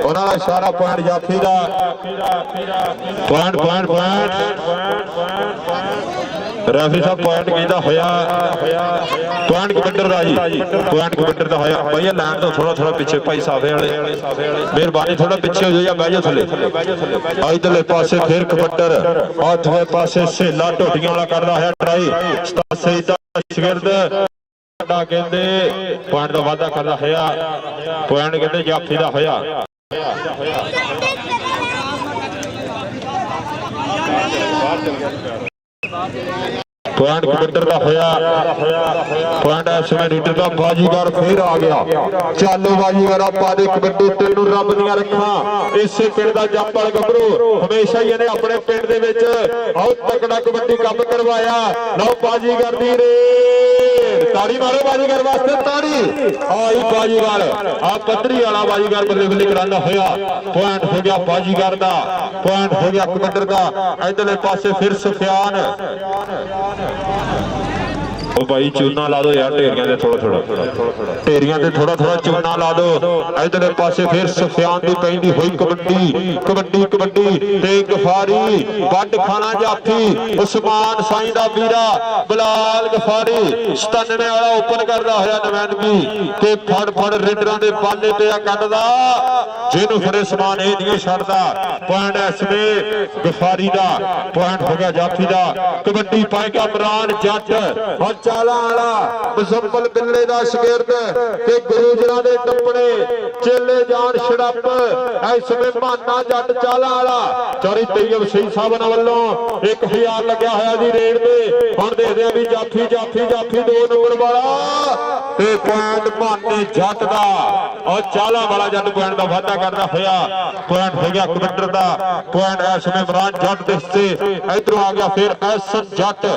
उन्हां दा इशारा पॉइंट जाफी दा पॉइंट ਰੈਫਰੀ ਸਾਹਿਬ ਪੁਆਇੰਟ ਕਹਿੰਦਾ ਹੋਇਆ ਪੁਆਇੰਟ ਕਬੱਡਰ ਦਾ ਜੀ ਪੁਆਇੰਟ ਕਬੱਡਰ ਦਾ ਹੋਇਆ ਭਾਈ ਇਹ ਲਾਈਨ ਤੋਂ ਥੋੜਾ ਪਿੱਛੇ ਭਾਈ ਸਾਫੇ ਵਾਲੇ ਮਿਹਰਬਾਨੀ ਥੋੜਾ ਪਿੱਛੇ ਹੋ ਜਾਓ ਜਾਂ ਬਹਿ ਜਾਓ ਥੱਲੇ ਇਧਰਲੇ ਪਾਸੇ ਫਿਰ ਕਬੱਡਰ ਆਥਵੇਂ ਪਾਸੇ ਸੇਲਾ ਢੋਟੀਆਂ ਵਾਲਾ ਕਰਦਾ ਹੋਇਆ ਟਰਾਈ ਸਹੀ ਦਾ ਸ਼ਗਿਰਦ ਕਹਿੰਦੇ ਪੁਆਇੰਟ ਦਾ ਵਾਅਦਾ ਕਰਦਾ ਹੋਇਆ ਪੁਆਇੰਟ ਕਹਿੰਦੇ ਜਾਫੀ ਦਾ ਹੋਇਆ ਪੁਆਇੰਟ ਕਬੱਡਰ ਦਾ ਹੋਇਆ ਪੁਆਇੰਟ ਇਸ ਸਮੇਂ ਰੀਡਰ ਦਾ ਬਾਜੀਗਰ ਫੇਰ ਆ ਗਿਆ ਚਾਲੋ ਬਾਜੀਗਰ ਆਪਾਂ ਦੇ ਕਬੱਡੀ ਤੈਨੂੰ ਰੱਬ ਦੀਆਂ ਰੱਖਾਂ ਇਸੇ ਪਿੰਡ ਦਾ ਜੰਪਲ ਗੱਭਰੂ ਹਮੇਸ਼ਾ ਹੀ ਇਹਨੇ ਆਪਣੇ ਪਿੰਡ ਦੇ ਵਿੱਚ ਬਹੁਤ ਤਕੜਾ ਕਬੱਡੀ ਕੰਮ ਕਰਵਾਇਆ ਲਓ ਬਾਜੀਗਰ ਦੀ ਰੇਡ ਤਾੜੀ ਮਾਰੋ ਬਾਜੀਗਰ ਵਾਸਤੇ ਤਾੜੀ ਆਈ ਬਾਜੀਗਰ ਆ ਪੱਧਰੀ ਵਾਲਾ ਬਾਜੀਗਰ ਬੱਲੇ ਬੱਲੇ ਕਰਾਂਦਾ ਹੋਇਆ ਪੁਆਇੰਟ ਹੋ ਗਿਆ ਬਾਜੀਗਰ ਦਾ ਪੁਆਇੰਟ ਹੋ ਗਿਆ ਕਬੱਡਰ ਦਾ ਇਧਰਲੇ ਪਾਸੇ ਫਿਰ ਸੁਫਿਆਨ ਉਹ ਭਾਈ ਚੂਨਾ ਲਾ ਦੋ ਯਾਰ ਢੇਰੀਆਂ ਦੇ ਥੋੜਾ ਢੇਰੀਆਂ ਤੇ ਥੋੜਾ ਚੂਨਾ ਲਾ ਦੋ ਇਧਰਲੇ ਪਾਸੇ ਫਿਰ ਸੁਫਿਆਨ ਦੀ ਪੈਂਦੀ ਹੋਈ ਕਬੱਡੀ ਤੇ ਗਫਾਰੀ ਵੱਡ ਖਾਣਾ ਜਾਫੀ ਉਸਮਾਨ ਸਾਈਂ ਦਾ ਵੀਰਾ ਬਲਾਲ ਗਫਾਰੀ 97 ਵਾਲਾ ਓਪਨ ਕਰਦਾ ਹੋਇਆ ਨਵੈਂਦਗੀ ਤੇ ਫੜ ਰੇਡਰਾਂ ਦੇ ਬਾਲੇ ਤੇ ਆ ਕੱਢਦਾ ਜਿਹਨੂੰ ਫਿਰ ਉਸਮਾਨ ਇਹ ਨਹੀਂ ਛੱਡਦਾ ਪੁਆਇੰਟ ਐਸਵੇ ਗਫਾਰੀ ਦਾ ਪੁਆਇੰਟ ਹੋ ਗਿਆ ਜਾਫੀ ਦਾ ਕਬੱਡੀ ਪਾਏ ਗਿਆ ਇਮਰਾਨ ਜੱਟ ਚਾਲਾ ਵਾਲਾ ਮੁਜ਼ੱਫਲ ਬਿੱਲੇ ਦਾ ਸ਼ਗਿਰਦ ਤੇ ਗੁਰੂਜਰਾਂ ਦੇ ਟੱਪੜੇ ਚੇਲੇ ਜਾਨ ਛੜੱਪ ਇਸ ਮਹਿਮਾਨਾ ਜੱਟ ਚਾਲਾ ਵਾਲਾ ਚੌਰੀ ਤੈਯਬ ਸਿੰਘ ਸਾਹਿਬ ਵੱਲੋਂ 1000 ਲੱਗਿਆ ਹੋਇਆ ਜੀ ਰੇਡ ਤੇ ਹੁਣ ਦੇਖਦੇ ਆ ਵੀ ਜਾਫੀ 2 ਨੰਬਰ ਵਾਲਾ ਤੇ ਪੁਆਇੰਟ ਮਾਨੇ ਜੱਟ ਦਾ ਔਰ ਚਾਲਾ ਵਾਲਾ ਜੱਟ ਪੁਆਇੰਟ ਦਾ ਵਾਅਦਾ ਕਰਦਾ ਹੋਇਆ ਪੁਆਇੰਟ ਹੋ ਗਿਆ ਕਬੱਡਰ ਦਾ ਪੁਆਇੰਟ ਇਸ ਸਮੇਂ ਇਮਰਾਨ ਜੱਟ ਦੇ ਹਿੱਸੇ ਇਧਰੋਂ ਆ ਗਿਆ ਫਿਰ ਐਸਨ ਜੱਟ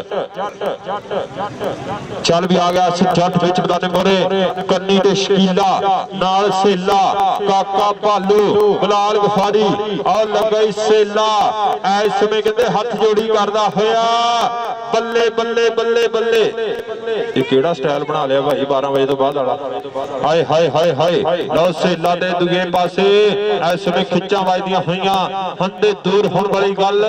ਚੱਲ ਵੀ ਆ ਗਿਆ ਜੱਟ ਵਿੱਚ ਬਦਾਨੇ ਮੋਰੇ ਕੰਨੀ ਤੇ ਸ਼ਕੀਲਾ ਨਾਲ ਸੇਲਾ ਕਾਕਾ ਭਾਲੂ ਬਲਾਲ ਗਫਾਰੀ ਆ ਲੱਗਾ ਸੇਲਾ ਇਸ ਸਮੇਂ ਕਹਿੰਦੇ ਹੱਥ ਜੋੜੀ ਕਰਦਾ ਹੋਇਆ ਬੱਲੇ ਇਹ ਕਿਹੜਾ ਸਟਾਈਲ ਬਣਾ ਲਿਆ ਭਾਈ 12 ਵਜੇ ਤੋਂ ਬਾਅਦ ਵਾਲਾ ਹਾਏ ਲਓ ਸੇਲਾ ਦੇ ਦੂਜੇ ਪਾਸੇ ਇਸ ਸਮੇਂ ਖਿੱਚਾਂ ਵੱਜਦੀਆਂ ਹੋਈਆਂ ਹੰਦੇ ਦੂਰ ਹੋਣ ਵਾਲੀ ਗੱਲ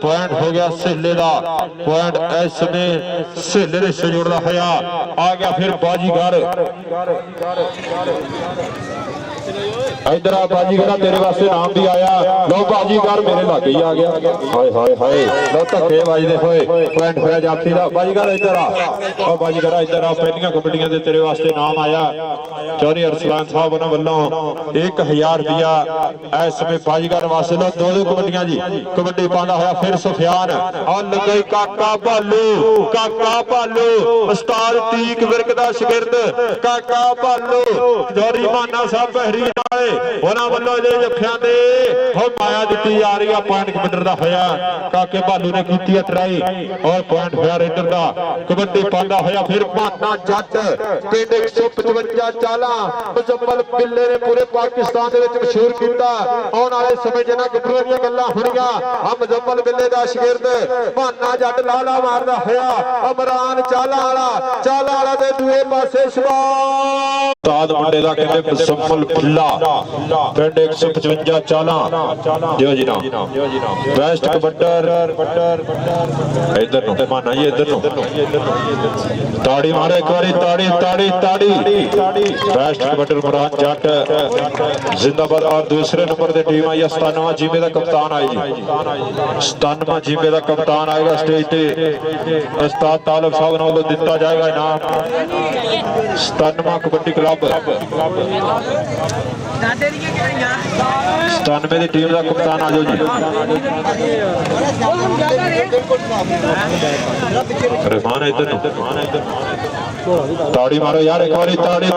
ਪੁਆਇੰਟ ਹੋ ਗਿਆ ਸੇਲੇ ਦਾ ਪੁਆਇੰਟ ਇਸ ਸਮੇਂ ਸੇਲੇ ਦੇ ਜੋੜਦਾ ਹੋਇਆ ਆ ਗਿਆ ਫਿਰ ਬਾਜੀਗਰ ਇਧਰ ਆ ਬਾਜੀਗਰ ਤੇਰੇ ਵਾਸਤੇ ਨਾਮ ਵੀ ਆਇਆ ਲਓ ਬਾਜੀਗਰ ਮੇਰੇ ਲਾਗੇ ਹੀ ਆ ਗਿਆ ਹਾਏ ਲਓ ਧੱਕੇ ਵੱਜਦੇ ਹੋਏ ਪੁਆਇੰਟ ਹੋਇਆ ਜਾਫੀ ਦਾ ਬਾਜੀਗਰ ਇਧਰ ਆ ਉਹ ਬਾਜੀਗਰ ਇਧਰ ਆ ਪਹਿਲੀਆਂ ਕਬੱਡੀਆਂ ਦੇ ਤੇਰੇ ਵਾਸਤੇ ਨਾਮ ਆਇਆ ਚੌਧਰੀ ਅਰਸਲਾਨ ਸਾਹਿਬ ਉਹਨਾਂ ਵੱਲੋਂ 1000 ਰੁਪਿਆ ਇਸ ਸਮੇਂ ਬਾਜੀਗਰ ਵਾਸਤੇ ਲਓ ਦੋ ਕਬੱਡੀਆਂ ਜੀ ਕਬੱਡੀ ਪਾਉਂਦਾ ਹੋਇਆ ਫਿਰ ਸੁਫਿਆਨ ਆ ਲੱਗੇ ਕਾਕਾ ਭਾਲੂ ਉਸਤਾਦ ਤੀਕ ਵਿਰਕ ਦਾ ਸ਼ਗਿਰਦ ਕਾਕਾ ਭਾਲੂ ਚੌਧਰੀ ਮਾਨਾ ਸਾਹਿਬ ਪਹਿਰੀ ਵਾਲੇ ਉਹਨਾਂ ਵੱਲੋਂ ਇਹਦੇ ਜੱਫਿਆਂ ਦੇ ਹੋ ਮਾਇਆ ਦਿੱਤੀ ਜਾ ਰਹੀ ਆ ਪੁਆਇੰਟ ਕਬੱਡਰ ਦਾ ਹੋਇਆ ਕਾਕੇ ਭਾਲੂ ਨੇ ਕੀਤੀ ਆ ਟਰਾਈ ਔਰ ਪੁਆਇੰਟ ਹੋਇਆ ਰੇਡਰ ਦਾ ਕਬੱਡੀ ਪਾਉਂਦਾ ਹੋਇਆ ਫਿਰ ਮਾਨਾ ਜੱਟ ਪਿੰਡ 155 ਚਾਲਾ ਮੁਜ਼ੱਫਲ ਬਿੱਲੇ ਨੇ ਪੂਰੇ ਪਾਕਿਸਤਾਨ ਦੇ ਵਿੱਚ ਮਸ਼ਹੂਰ ਕੀਤਾ ਆਉਣ ਵਾਲੇ ਸਮੇਂ ਜਿਹਨਾਂ ਗੱਭਰੂਆਂ ਦੀਆਂ ਗੱਲਾਂ ਹੋਣੀਆਂ ਆ ਮੁਜ਼ੱਫਲ ਬਿੱਲੇ ਦਾ ਸ਼ਗਿਰਦ ਮਾਨਾ ਜੱਟ ਲਾਲਾ ਮਾਰਦਾ ਹੋਇਆ ਇਮਰਾਨ ਚਾਲਾ ਵਾਲਾ ਦੇ ਦੂਏ ਪਾਸੇ ਸ਼ਬਾਬ ਉਸਤਾਦ ਮੁੰਡੇ ਦਾ ਕਹਿੰਦੇ ਮੁਜ਼ੱਫਲ ਬਿੱਲਾ ਪਿੰਡ 155 ਚਾਲਾ ਦਿਓ ਜੀ ਨਾ ਬੈਸਟ ਕਬੱਡਰ ਇਧਰ ਨੂੰ ਮਾਨਾ ਜੀ ਇਧਰ ਨੂੰ ਤਾੜੀ ਮਾਰੋ ਇੱਕ ਵਾਰੀ ਤਾੜੀ ਬੈਸਟ ਕਬੱਡਰ ਇਮਰਾਨ ਜੱਟ ਜ਼ਿੰਦਾਬਾਦ ਔਰ ਦੂਸਰੇ ਨੰਬਰ ਤੇ ਟੀਮ ਆਈ 97 ਜੀਮੇ ਦਾ ਕਪਤਾਨ ਆਇਆ ਜੀ 97 ਜੀਮੇ ਦਾ ਕਪਤਾਨ ਆਏਗਾ ਸਟੇਜ ਤੇ ਉਸਤਾਦ ਤਾਲਬ ਸਾਹਿਬ ਵੱਲੋਂ ਦਿੱਤਾ ਜਾਏਗਾ ਇਨਾਮ 97 ਕਬੱਡੀ ਕਲੱਬ 97 ਦੀ ਟੀਮ ਦਾ ਕਪਤਾਨ ਆ ਜਾਓ ਜੀ ਰਹਿਮਾਨ ਇਧਰ ਤਾੜੀ ਮਾਰੋ ਯਾਰ ਇੱਕ ਵਾਰੀ ਤਾੜੀ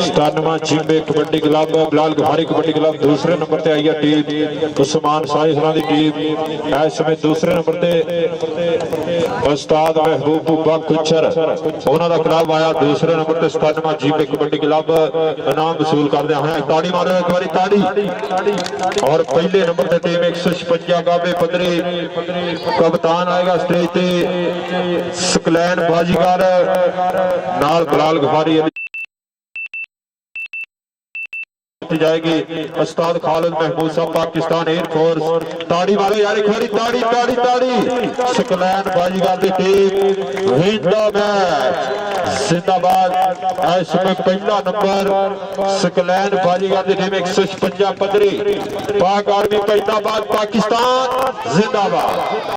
97 ਜੀਮੇ ਕਬੱਡੀ ਕਲੱਬ ਬਲਾਲ ਗਫਾਰੀ ਕਬੱਡੀ ਕਲੱਬ ਦੂਸਰੇ ਨੰਬਰ ਤੇ ਆਈ ਹੈ ਟੀਮ ਉਸਮਾਨ ਸਾਈਸਰਾਂ ਦੀ ਟੀਮ ਇਸ ਸਮੇਂ ਦੂਸਰੇ ਨੰਬਰ ਤੇ ਉਸਤਾਦ ਮਹਿਬੂਬਾ ਕੁਚਰ ਉਹਨਾਂ ਦਾ ਕਲੱਬ ਆਇਆ ਦੂਸਰੇ ਨੰਬਰ ਤੇ 97 ਜੀਮੇ ਕਬੱਡੀ ਕਲੱਬ ਇਨਾਮ ਵਸੂਲ ਕਰਦੇ ਹੋਏ ਤਾੜੀ ਮਾਰੋ ਇੱਕ ਵਾਰੀ ਤਾੜੀ ਔਰ ਪਹਿਲੇ ਨੰਬਰ ਤੇ ਟੀਮ 156 ਗਾਬੇ ਪੱਧਰੀ ਕਪਤਾਨ ਆਏਗਾ ਸਟੇਜ ਤੇ ਸਕਲੈਨ ਬਾਜੀਗਰ ਨਾਲ ਬਲਾਲ ਗਫਾਰੀ ਦਿੱਤੀ ਜਾਏਗੀ। ਉਸਤਾਦ ਖਾਲਿਦ महमूद साहब पाकिस्तान एयरफोर्स। ताड़ी मारो यार एक बारी, ताड़ी ताड़ी ताड़ी। सकलैन बाजीगर की टीम विन द मैच जिंदाबाद। इस समय पहला नंबर सकलैन बाजीगर की टीम 156 पदरी। पाक आर्मी फैसलाबाद पाकिस्तान जिंदाबाद।